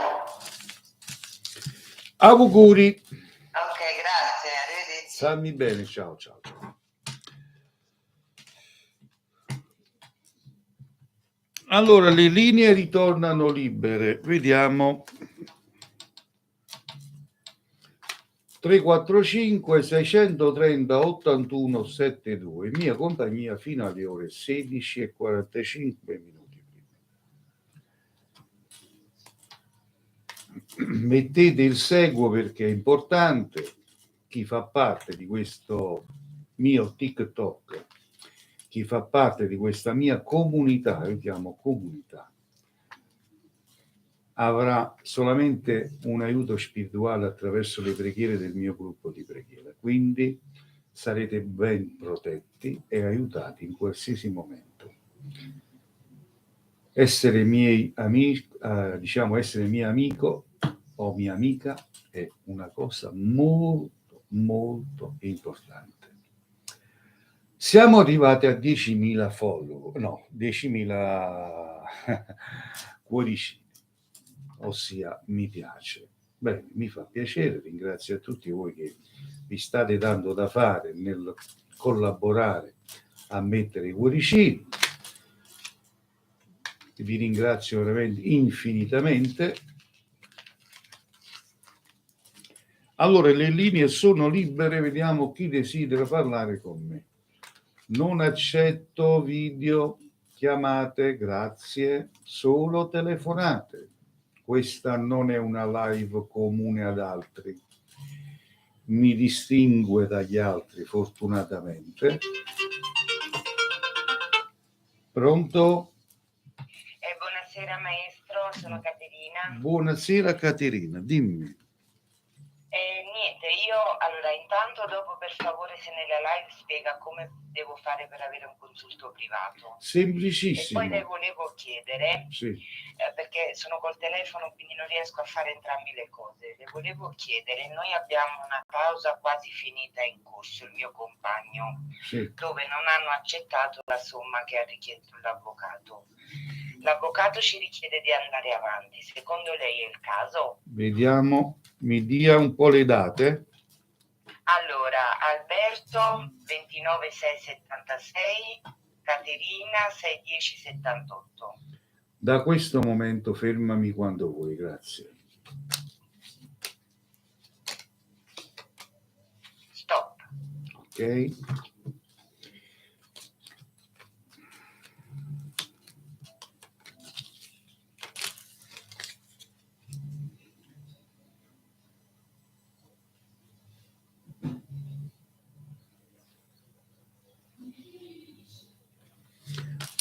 Auguri, Ok, grazie, arrivederci. stammi bene, ciao ciao. Allora, le linee ritornano libere, vediamo. 345 630 81 72, mia compagnia fino alle ore 16:45 Mettete il seguo perché è importante. Chi fa parte di questo mio TikTok, chi fa parte di questa mia comunità, io chiamo comunità, avrà solamente un aiuto spirituale attraverso le preghiere del mio gruppo di preghiera. Quindi sarete ben protetti e aiutati in qualsiasi momento. Essere miei amici, diciamo essere mio amico o mia amica è una cosa molto, molto importante. Siamo arrivati a 10.000 follower, no, 10.000 cuoricini, ossia mi piace. Bene, mi fa piacere, ringrazio a tutti voi che vi state dando da fare nel collaborare a mettere i cuoricini. Vi ringrazio veramente infinitamente. Allora, le linee sono libere, vediamo chi desidera parlare con me. Non accetto video, chiamate, grazie, solo telefonate. Questa non è una live comune ad altri. Mi distingue dagli altri, fortunatamente. Pronto? Buonasera maestro, sono Caterina. Buonasera Caterina, dimmi. Niente, io allora intanto dopo per favore se nella live spiega come devo fare per avere un consulto privato. Semplicissimo. E poi le volevo chiedere, Sì. perché sono col telefono quindi non riesco a fare entrambe le cose, le volevo chiedere, noi abbiamo una causa quasi finita in corso, il mio compagno, Sì. dove non hanno accettato la somma che ha richiesto l'avvocato. L'avvocato ci richiede di andare avanti, secondo lei è il caso? Vediamo, mi dia un po' le date. Allora, Alberto 29676, Caterina 61078. Da questo momento fermami quando vuoi, grazie. Stop. Ok.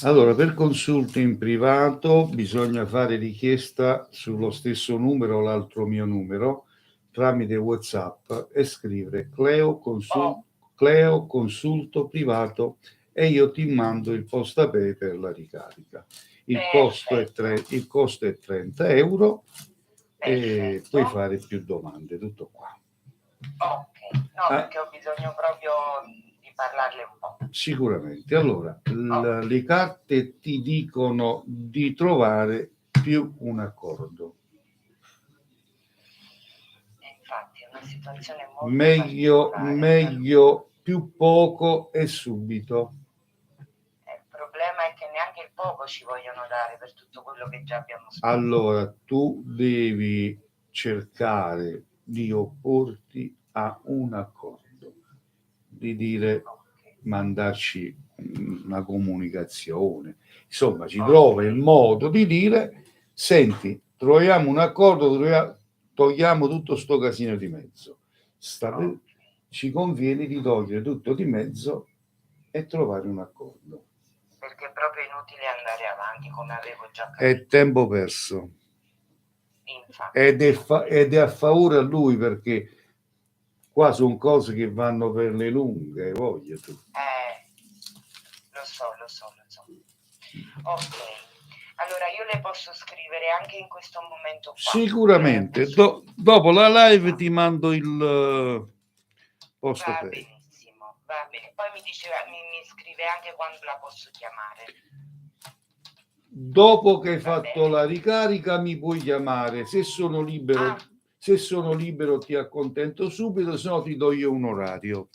Allora, per consulto in privato bisogna fare richiesta sullo stesso numero o l'altro mio numero tramite WhatsApp e scrivere Cleo consulto privato e io ti mando il postapay per la ricarica. Il costo è 30 euro e puoi fare più domande, tutto qua. Ok, no, perché ho bisogno proprio di parlarle un po'. Sicuramente. Allora, le carte ti dicono di trovare più un accordo. Infatti è una situazione molto meglio più poco e subito. Il problema è che neanche il poco ci vogliono dare per tutto quello che già abbiamo spiegato. Allora, tu devi cercare di opporti a un accordo, di dire mandarci una comunicazione, insomma ci trova il modo di dire senti, troviamo un accordo, togliamo tutto sto casino di mezzo, ci conviene di togliere tutto di mezzo e trovare un accordo, perché è proprio inutile andare avanti come avevo già capito. è tempo perso. Infatti. Ed è a favore a lui, perché Qua sono cose che vanno per le lunghe, voglia tu. Lo so. Ok, allora io le posso scrivere anche in questo momento qua. Sicuramente. Dopo la live ti mando il post Va pay. benissimo, va bene. Poi mi scrive anche quando la posso chiamare. Dopo che hai fatto la ricarica mi puoi chiamare. Se sono libero, ti accontento subito, se no ti do io un orario.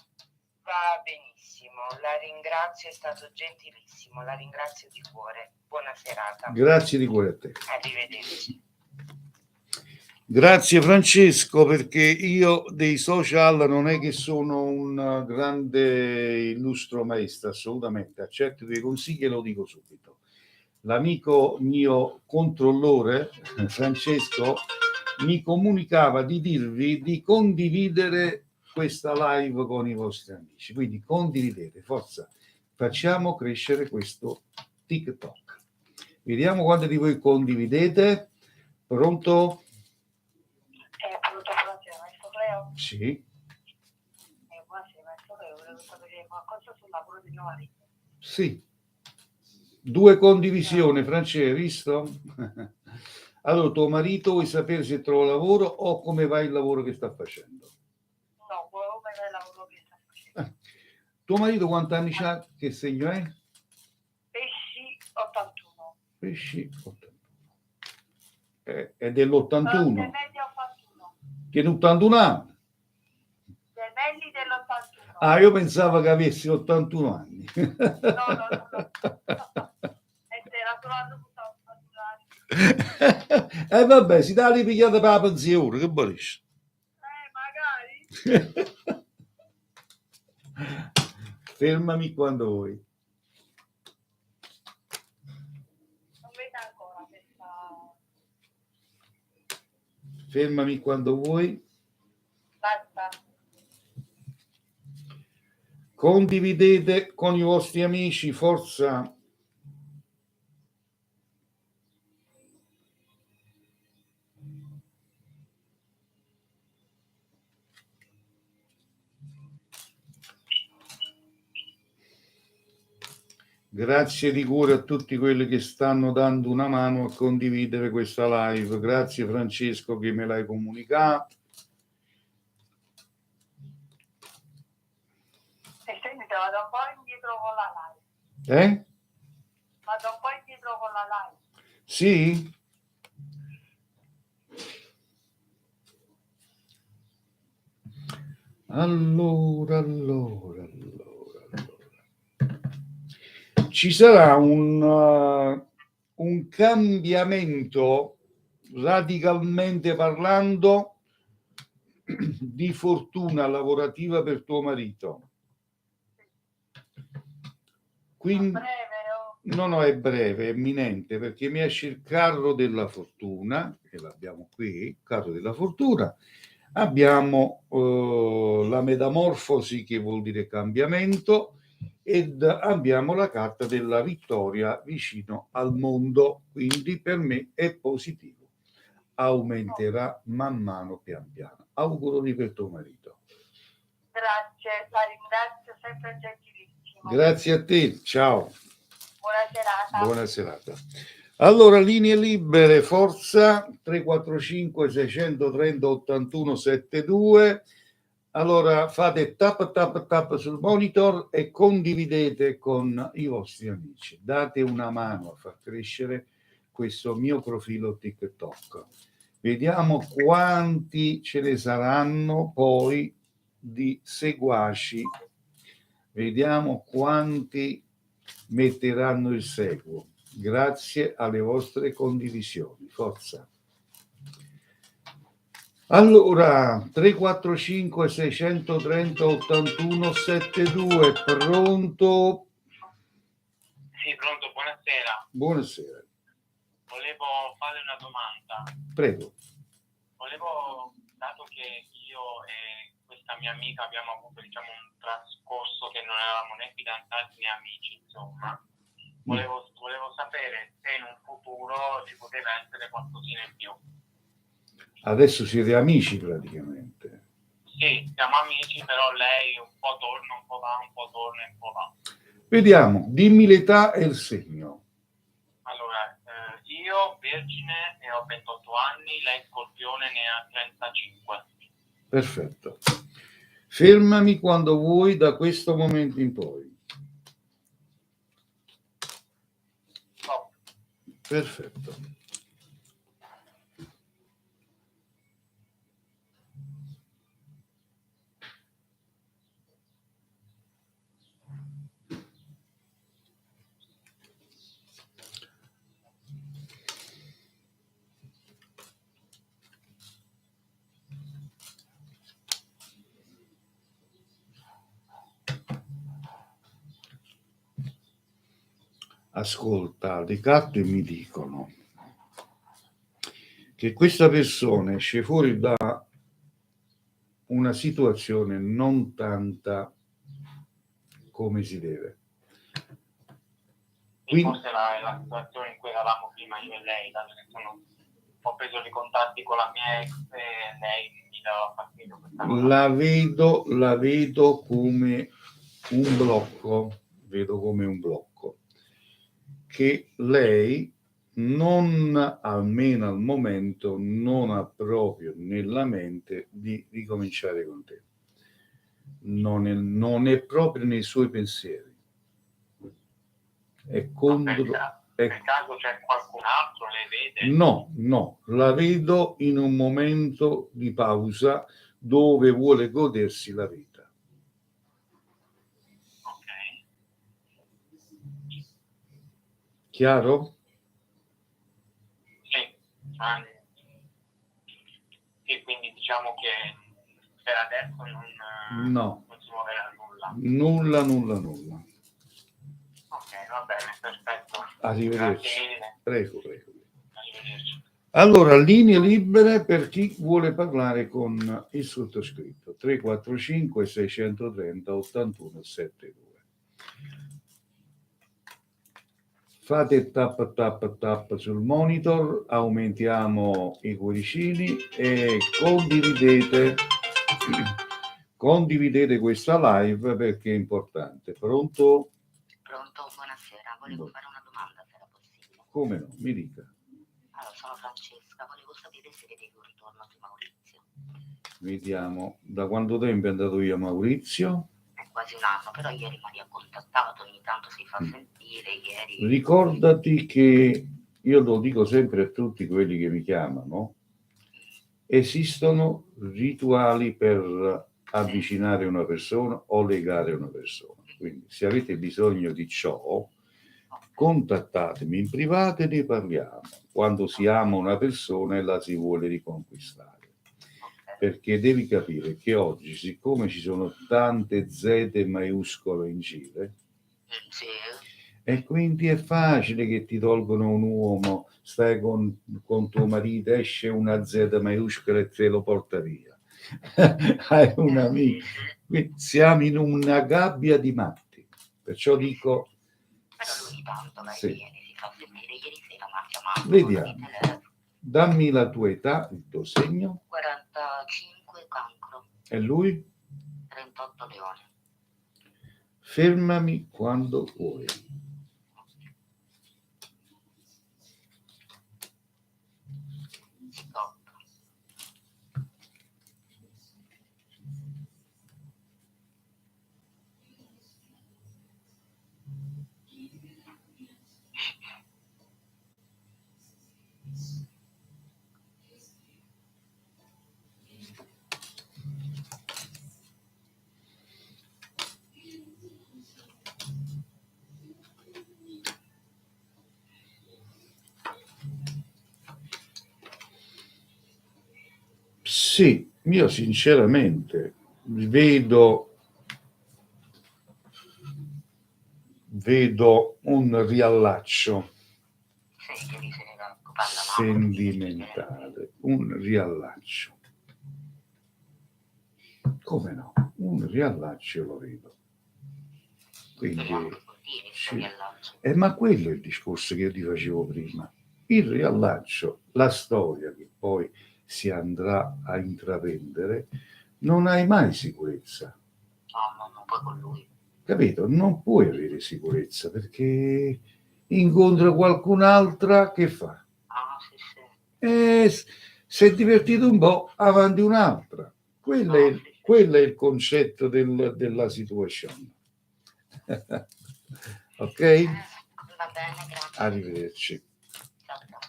Va benissimo, la ringrazio, è stato gentilissimo, la ringrazio di cuore. Buona serata. Grazie di cuore a te. Arrivederci. Grazie Francesco, perché io dei social non è che sono un grande illustro maestro, assolutamente. Accetto i tuoi consigli e lo dico subito. L'amico mio controllore, Francesco, mi comunicava di dirvi di condividere questa live con i vostri amici. Quindi condividete, forza, facciamo crescere questo TikTok. Vediamo quanti di voi condividete. Pronto? Pronto, buonasera, maestro Cleo. Sì. Buonasera, maestro Cleo, volevo sapere qualcosa sul lavoro di mio marito. Sì. 2 condivisioni, Francesco, hai visto? Allora, tuo marito vuoi sapere se trova lavoro o come va il lavoro che sta facendo? No, come va il lavoro che sta facendo? Tuo marito quanti anni ha? Che segno è? Pesci 81. Pesci 81. È dell'81. Gemelli 81. Tiene 81 anni. Gemelli dell'81. Ah, io pensavo che avessi 81 anni. No. Era trovando tutta 81 anni. Vabbè, si dà ripigliata per la pensione, che buonisce. Magari. Fermami quando vuoi. Non vedo ancora questa. Fermami quando vuoi. Basta. Condividete con i vostri amici, forza. Grazie di cuore a tutti quelli che stanno dando una mano a condividere questa live. Grazie Francesco che me l'hai comunicato. E senti, vado un po' indietro con la live. Vado un po' indietro con la live. Sì? Allora. Ci sarà un cambiamento, radicalmente parlando, di fortuna lavorativa per tuo marito. Quindi, no, è breve, è imminente, perché mi esce il carro della fortuna, che l'abbiamo qui, il carro della fortuna. Abbiamo la metamorfosi, che vuol dire cambiamento, ed abbiamo la carta della vittoria vicino al mondo, quindi per me è positivo, aumenterà man mano pian piano. Auguroni per tuo marito. Grazie, la ringrazio, sempre gentilissimo. Grazie a te, ciao. Buona serata. Buona serata. Allora, linee libere, forza 345 630 81 72. Allora fate tap sul monitor e condividete con i vostri amici. Date una mano a far crescere questo mio profilo TikTok. Vediamo quanti ce ne saranno poi di seguaci. Vediamo quanti metteranno il seguo. Grazie alle vostre condivisioni. Forza. Allora, 345 630 81 72, pronto? Sì, pronto, buonasera. Buonasera. Volevo fare una domanda. Prego. Volevo, dato che io e questa mia amica abbiamo avuto, diciamo, un trascorso che non eravamo né fidanzati né amici, insomma, volevo sapere se in un futuro ci poteva essere qualcosina in più. Adesso siete amici praticamente. Sì, Sì, siamo amici, però lei un po' torna, un po' va, un po' torna, un po' va. Vediamo, dimmi l'età e il segno. Allora, io vergine ne ho 28 anni, lei scorpione ne ha 35. Perfetto. Fermami quando vuoi da questo momento in poi. No, Perfetto. Ascolta, le carte mi dicono che questa persona esce fuori da una situazione non tanta come si deve. sì, forse la situazione in cui eravamo prima io e lei, dato che ho preso dei contatti con la mia ex e lei mi dava fastidio questa cosa. La vedo come un blocco, che lei non, almeno al momento, non ha proprio nella mente di ricominciare con te. Non è proprio nei suoi pensieri. È contro. Per caso c'è qualcun altro, lei vede? No, la vedo in un momento di pausa dove vuole godersi la vita. Ok. Chiaro? Sì. Sì, quindi diciamo che per adesso non si muoverà nulla. Nulla. Ok, va bene, perfetto. Arrivederci. Grazie mille. Prego. Arrivederci. Allora, linee libere per chi vuole parlare con il sottoscritto. 345 630 81 72. Fate tap sul monitor, aumentiamo i cuoricini e condividete questa live perché è importante. Pronto? Pronto, buonasera. Volevo fare una domanda, se era possibile. Come no? Mi dica. Allora, sono Francesca, volevo sapere se vedevo un ritorno di Maurizio. Vediamo, da quanto tempo è andato io Maurizio? È quasi un anno, però ieri mi ha contattato, ogni tanto si fa sentire, ieri... Ricordati che io lo dico sempre a tutti quelli che mi chiamano, esistono rituali per avvicinare una persona o legare una persona. Quindi se avete bisogno di ciò, contattatemi in privato e ne parliamo. Quando si ama una persona e la si vuole riconquistare. Perché devi capire che oggi, siccome ci sono tante Z maiuscole in giro, Sì. e quindi è facile che ti tolgono un uomo, stai con tuo marito, esce una Z maiuscola e te lo porta via. Hai un amico. Quindi siamo in una gabbia di matti. Perciò dico... Però lui tanto sì. viene, si fa sentire, ieri sera mi ha chiamato. Vediamo. Dammi la tua età, il tuo segno. 45 cancro. E lui? 38 leone. Fermami quando vuoi. Stop. Sì, io sinceramente vedo un riallaccio sentimentale, un riallaccio. Come no? Un riallaccio lo vedo. Quindi, sì. Ma quello è il discorso che io ti facevo prima. Il riallaccio, la storia che poi si andrà a intraprendere, non hai mai sicurezza. No, non puoi con lui. Capito? Non puoi avere sicurezza perché incontra qualcun'altra che fa. Ah, sì, sì. E si è divertito un po', avanti un'altra. Quello è il concetto della situazione. Ok? Va bene, grazie. Arrivederci. Ciao, ciao.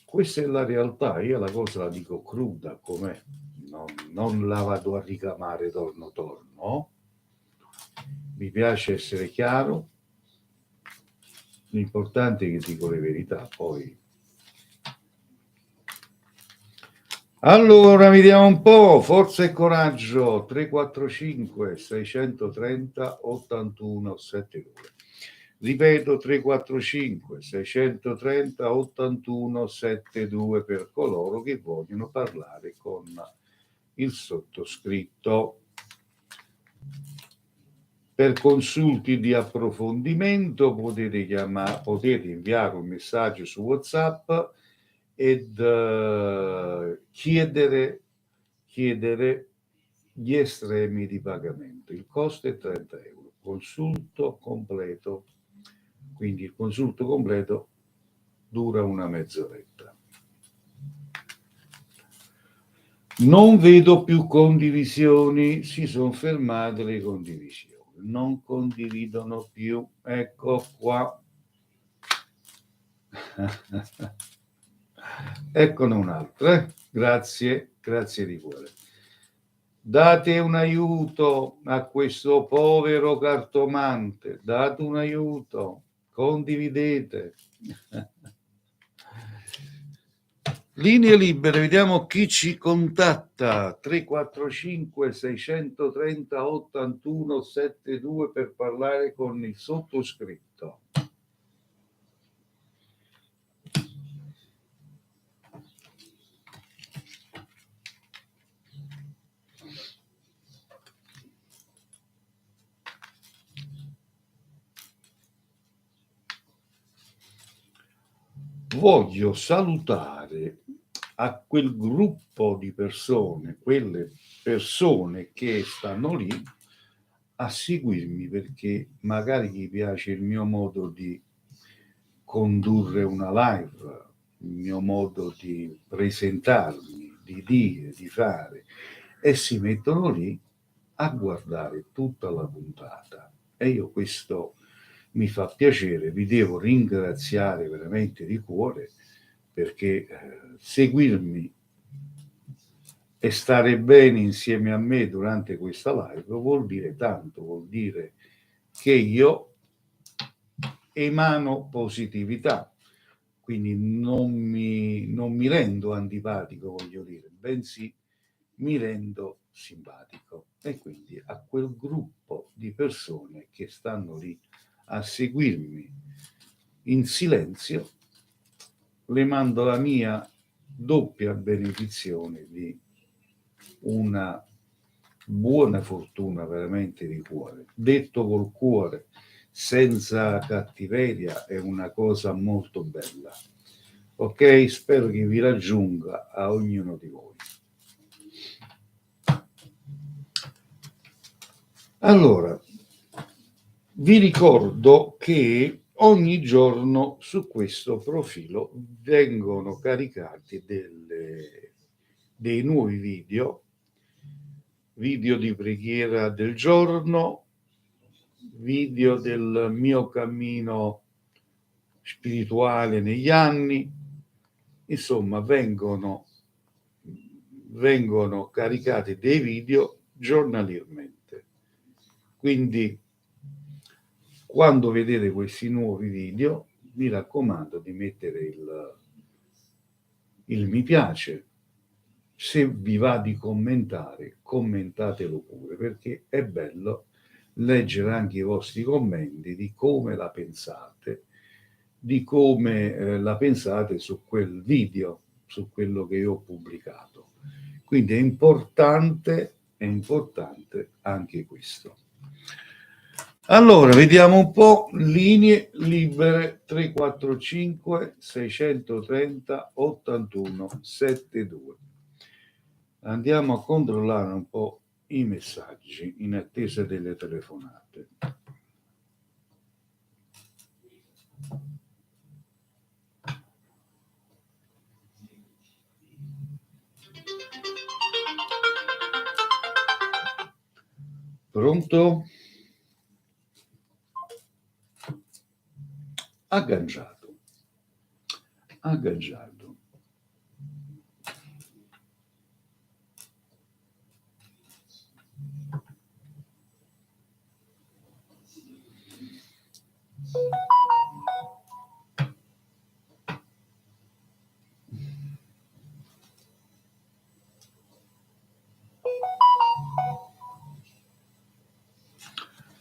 Questa è la realtà, io la cosa la dico cruda com'è, non la vado a ricamare torno. Mi piace essere chiaro, l'importante è che dico le verità, poi. Allora, vediamo un po', forza e coraggio, 345 630 81 72. Ripeto, 345 630 81 72 per coloro che vogliono parlare con il sottoscritto. Per consulti di approfondimento potete inviare un messaggio su WhatsApp ed chiedere gli estremi di pagamento. Il costo è 30 euro. Consulto completo. Quindi il consulto completo dura una mezz'oretta. Non vedo più condivisioni, si sono fermate le condivisioni, non condividono più, ecco qua. Eccone un'altra, grazie di cuore. Date un aiuto a questo povero cartomante, date un aiuto, condividete. Linee libere, vediamo chi ci contatta. 345 630 81 72 per parlare con il sottoscritto. Voglio salutare a quel gruppo di persone, quelle persone che stanno lì a seguirmi perché magari gli piace il mio modo di condurre una live, il mio modo di presentarmi, di dire, di fare, e si mettono lì a guardare tutta la puntata. E io questo mi fa piacere, vi devo ringraziare veramente di cuore perché seguirmi e stare bene insieme a me durante questa live vuol dire tanto, vuol dire che io emano positività, quindi non mi rendo antipatico, voglio dire, bensì mi rendo simpatico. E quindi a quel gruppo di persone che stanno lì a seguirmi in silenzio le mando la mia doppia benedizione di una buona fortuna veramente di cuore. Detto col cuore, senza cattiveria, è una cosa molto bella. Ok? Spero che vi raggiunga a ognuno di voi. Allora, vi ricordo che ogni giorno su questo profilo vengono caricati dei nuovi video di preghiera del giorno, video del mio cammino spirituale negli anni, insomma vengono caricati dei video giornalmente. Quindi quando vedete questi nuovi video mi raccomando di mettere il mi piace. Se vi va di commentare, commentatelo pure, perché è bello leggere anche i vostri commenti di come la pensate, di come la pensate su quel video, su quello che io ho pubblicato. Quindi è importante anche questo. Allora, vediamo un po'. Linee libere 345 630 81 72. Andiamo a controllare un po' i messaggi in attesa delle telefonate. Pronto? Agganciato. Agganciato.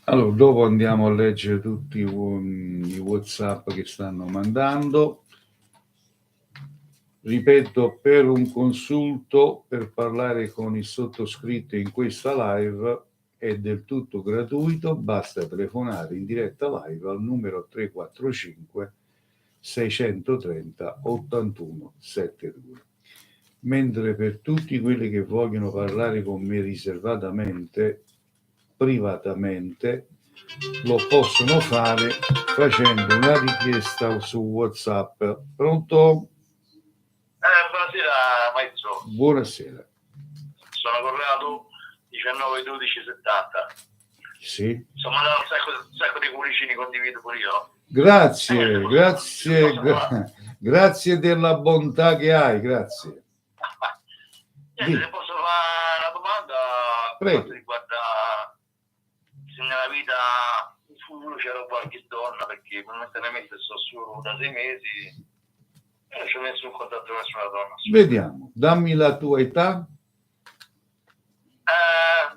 Allora, dopo andiamo a leggere tutti i WhatsApp che stanno mandando. Ripeto, per un consulto, per parlare con il sottoscritto in questa live è del tutto gratuito, basta telefonare in diretta live al numero 345 630 81 72. Mentre per tutti quelli che vogliono parlare con me riservatamente, privatamente, lo possono fare facendo una richiesta su WhatsApp. Pronto? Buonasera maestro. Buonasera. Sono Corrado 19 12 70. Sì. Sto mandando un sacco di cuoricini, condivido pure io. Grazie, grazie della bontà che hai, grazie. Se posso fare una domanda, per quanto riguarda se nella vita in futuro c'era qualche donna, perché momentaneamente sto solo da 6 mesi e non ci ho messo in contatto con nessuna donna. Vediamo, dammi la tua età.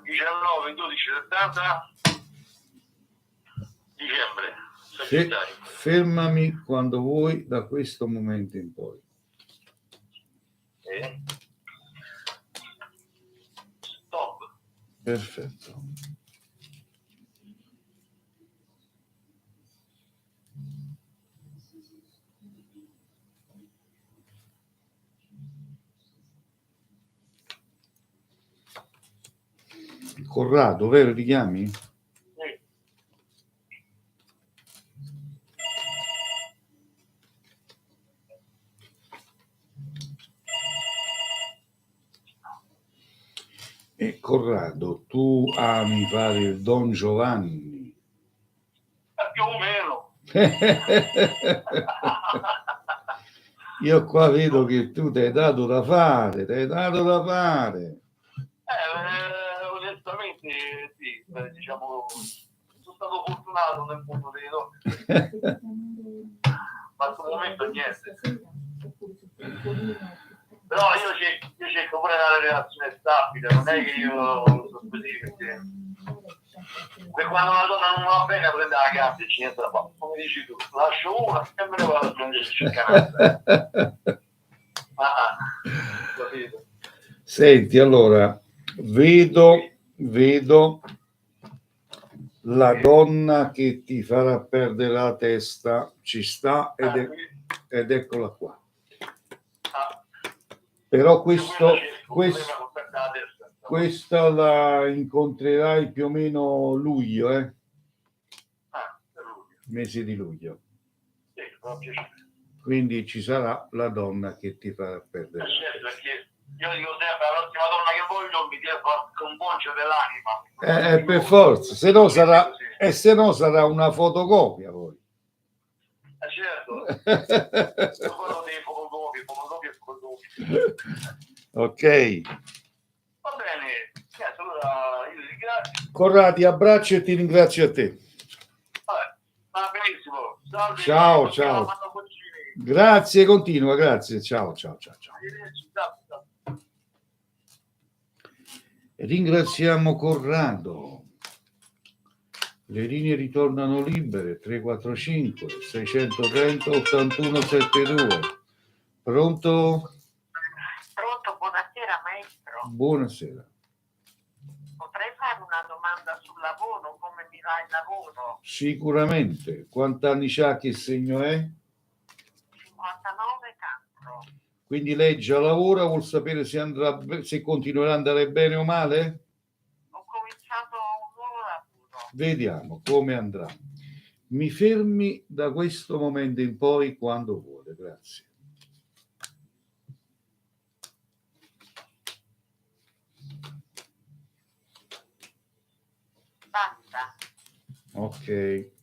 19 12 70 dicembre. Fermami quando vuoi da questo momento in poi. Stop. Perfetto. Corrado, vero ti chiami? E Corrado, tu ami fare il Don Giovanni? Più o meno. Io qua vedo che tu ti hai dato da fare, Onestamente sì, diciamo, sono stato fortunato nel mondo delle donne. Ma al momento niente. Però io cerco pure una relazione stabile, non è che io sono così, perché quando una donna non va bene prende la carta e ci niente da fare. Come dici tu, lascio una e me ne vado a prendere il canale. Capito? Senti, allora, vedo la donna che ti farà perdere la testa, ci sta ed eccola qua. Però questa la incontrerai più o meno luglio, mese di luglio. Sì, fa piacere. Quindi ci sarà la donna che ti farà perdere. Certo, perché io dico sempre, l'ultima donna che voglio mi deve far comporre dell'anima. Per forza, se no sarà una fotocopia poi. Certo. Quello dei fotocopi. Ok. Va bene, allora io ti ringrazio. Corrado, abbraccio e ti ringrazio a te. Va benissimo. Salve, ciao. Grazie, continua, grazie. Ciao. Ringraziamo Corrado. Le linee ritornano libere 345 630 81 72. Pronto? Pronto, buonasera maestro. Buonasera. Potrei fare una domanda sul lavoro, come mi servirà il lavoro. Sicuramente. Quanti anni c'ha, che segno è? 59 Cancro. Quindi lei già lavora, vuol sapere se continuerà ad andare bene o male? Ho cominciato un nuovo lavoro. Vediamo come andrà. Mi fermi da questo momento in poi quando vuole, grazie. Basta. Ok.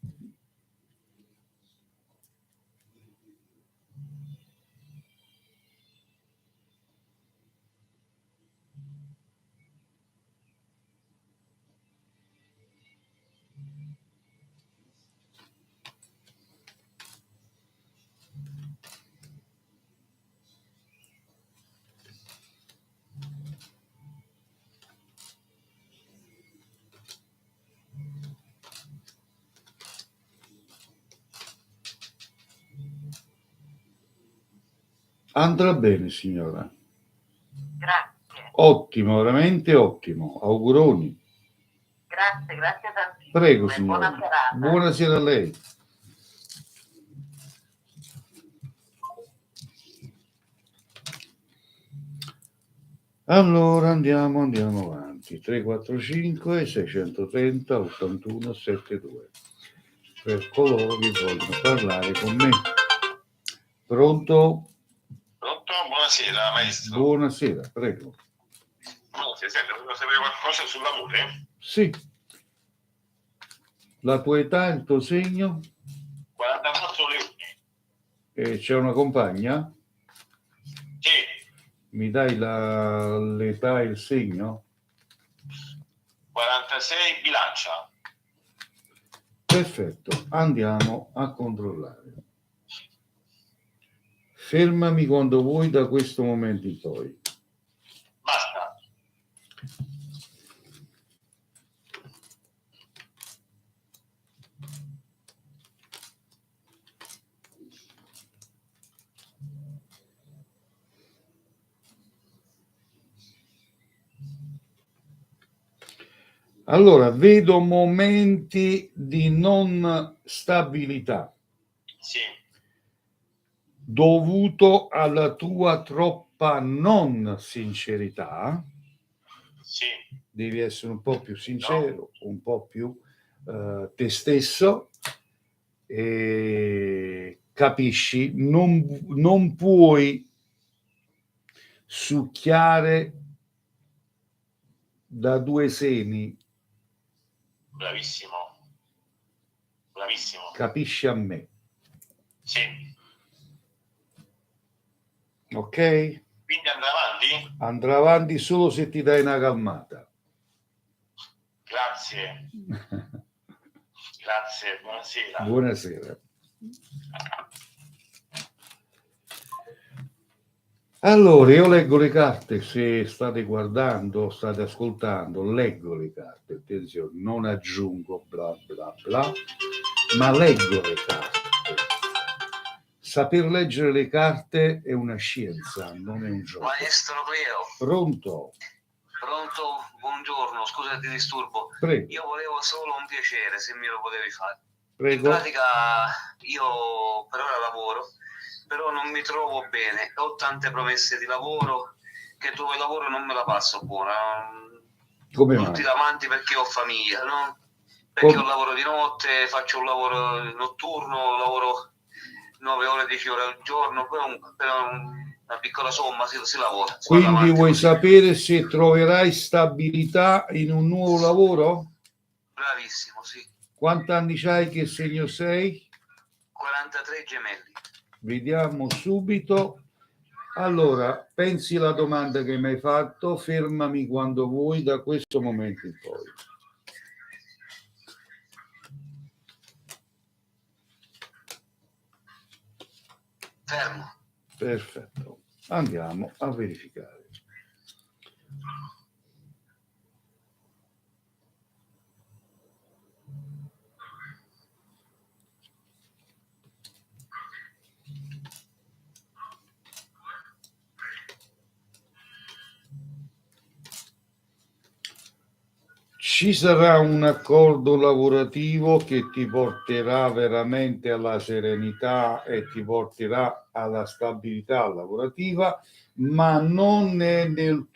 Andrà bene, signora. Grazie. Ottimo, veramente ottimo. Auguroni. Grazie tantissimo. Prego, e signora. Buona serata. Buonasera a lei. Allora andiamo avanti. 345 630 81 72 per coloro che vogliono parlare con me. Pronto? Pronto? Buonasera, maestro. Buonasera, prego. Buonasera, senti, volevo sapere qualcosa sull'amore? Sì. La tua età, il tuo segno? 44 leoni. E c'è una compagna? Sì. Mi dai l'età e il segno? 46 bilancia. Perfetto, andiamo a controllare. Fermami quando vuoi da questo momento in poi. Basta. Allora, vedo momenti di non stabilità. Sì. Dovuto alla tua troppa non sincerità. Sì. Devi essere un po' più sincero, un po' più te stesso, e capisci, non puoi succhiare da due semi. Bravissimo. Bravissimo. Capisci a me? Sì. Ok? Quindi andrà avanti? Andrà avanti solo se ti dai una calmata. Grazie. Grazie, buonasera. Buonasera. Allora, io leggo le carte, se state guardando, state ascoltando, leggo le carte, attenzione, non aggiungo bla bla bla, ma leggo le carte. Saper leggere le carte è una scienza, non è un gioco. Maestro Cleo. Pronto? Pronto, buongiorno, scusa ti disturbo. Prego. Io volevo solo un piacere, se me lo potevi fare. Prego. In pratica io per ora lavoro, però non mi trovo bene, ho tante promesse di lavoro che dove lavoro non me la passo buona. Come non mai? ti davanti perché ho famiglia, no? Perché Come? ho lavoro di notte, faccio un lavoro notturno, lavoro 9 ore, 10 ore al giorno, poi per una piccola somma si lavora. Quindi vuoi sapere se troverai stabilità in un nuovo lavoro? Bravissimo, sì. Quanti anni c'hai, che segno sei? 43 gemelli. Vediamo subito. Allora, pensi alla domanda che mi hai fatto, fermami quando vuoi da questo momento in poi. Fermo. Perfetto. Andiamo a verificare. Ci sarà un accordo lavorativo che ti porterà veramente alla serenità e ti porterà alla stabilità lavorativa, ma non è nella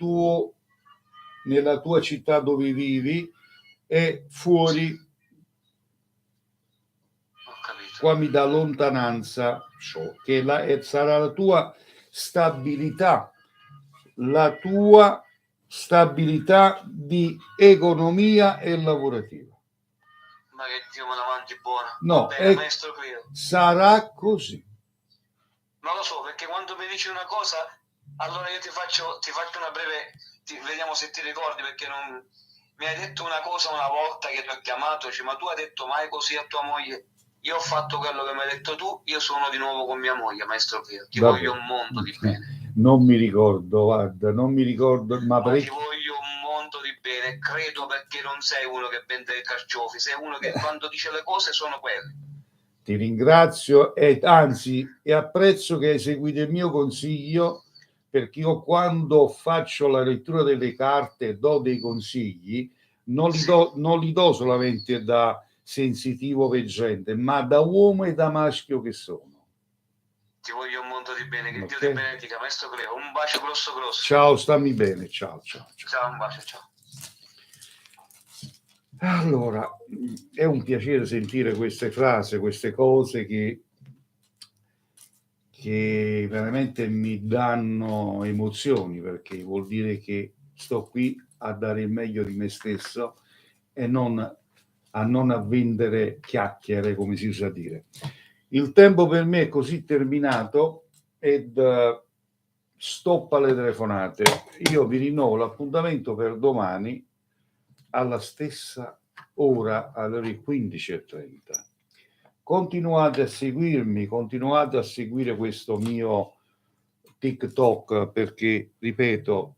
tua città dove vivi, è fuori. Qua mi dà lontananza, che sarà la tua stabilità di economia e lavorativa. Ma che Dio me la mangi buona. No, bene, maestro Cleo. Sarà così. Non lo so, perché quando mi dici una cosa, allora io ti faccio una breve, vediamo se ti ricordi, perché non mi hai detto una cosa una volta che ti ho chiamato, ma tu hai detto mai così a tua moglie. Io ho fatto quello che mi hai detto tu, io sono di nuovo con mia moglie, maestro Cleo. Ti voglio un mondo di bene. Non mi ricordo, guarda, non mi ricordo, ma ti voglio un mondo di bene, credo, perché non sei uno che vende i carciofi, sei uno che quando dice le cose sono quelle. Ti ringrazio e anzi apprezzo che hai seguito il mio consiglio, perché io quando faccio la lettura delle carte e do dei consigli non li do solamente da sensitivo veggente, ma da uomo e da maschio che sono. Ti voglio un mondo di bene, che Dio ti benedica, maestro Cleo. Un bacio grosso. Ciao, stammi bene, ciao. Ciao, un bacio, ciao. Allora, è un piacere sentire queste frasi, queste cose che veramente mi danno emozioni, perché vuol dire che sto qui a dare il meglio di me stesso e non a vendere chiacchiere, come si usa dire. Il tempo per me è così terminato ed stoppa le telefonate. Io vi rinnovo l'appuntamento per domani alla stessa ora, alle ore 15:30. Continuate a seguirmi, continuate a seguire questo mio TikTok, perché, ripeto,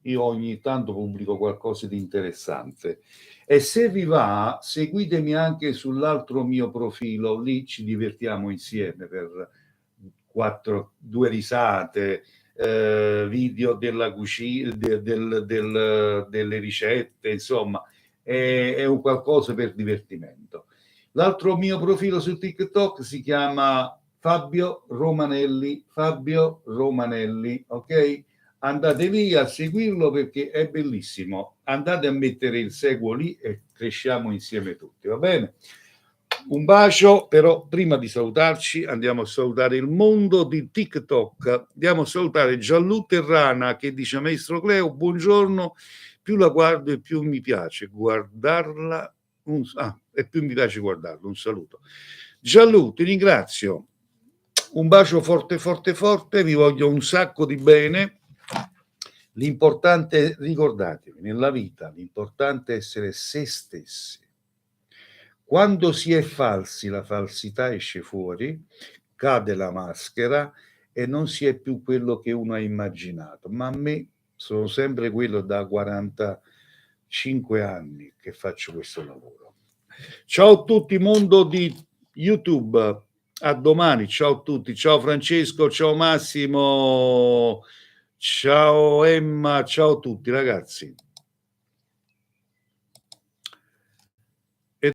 io ogni tanto pubblico qualcosa di interessante. E se vi va, seguitemi anche sull'altro mio profilo, lì ci divertiamo insieme per 2 risate, video della cucina, delle ricette, insomma, è un qualcosa per divertimento. L'altro mio profilo su TikTok si chiama Fabio Romanelli, ok? Andate lì a seguirlo perché è bellissimo. Andate a mettere il seguo lì e cresciamo insieme tutti, va bene? Un bacio, però prima di salutarci andiamo a salutare il mondo di TikTok. Andiamo a salutare Gianlu Terrana che dice: Maestro Cleo, buongiorno, più la guardo e più mi piace guardarla, e più mi piace guardarlo. Un saluto. Gianlu, ti ringrazio. Un bacio forte, vi voglio un sacco di bene. L'importante, ricordatevi, nella vita, l'importante è essere se stessi. Quando si è falsi, la falsità esce fuori, cade la maschera e non si è più quello che uno ha immaginato. Ma a me sono sempre quello da 45 anni che faccio questo lavoro. Ciao a tutti, mondo di YouTube. A domani, ciao a tutti, ciao Francesco, ciao Massimo, ciao Emma, ciao a tutti ragazzi.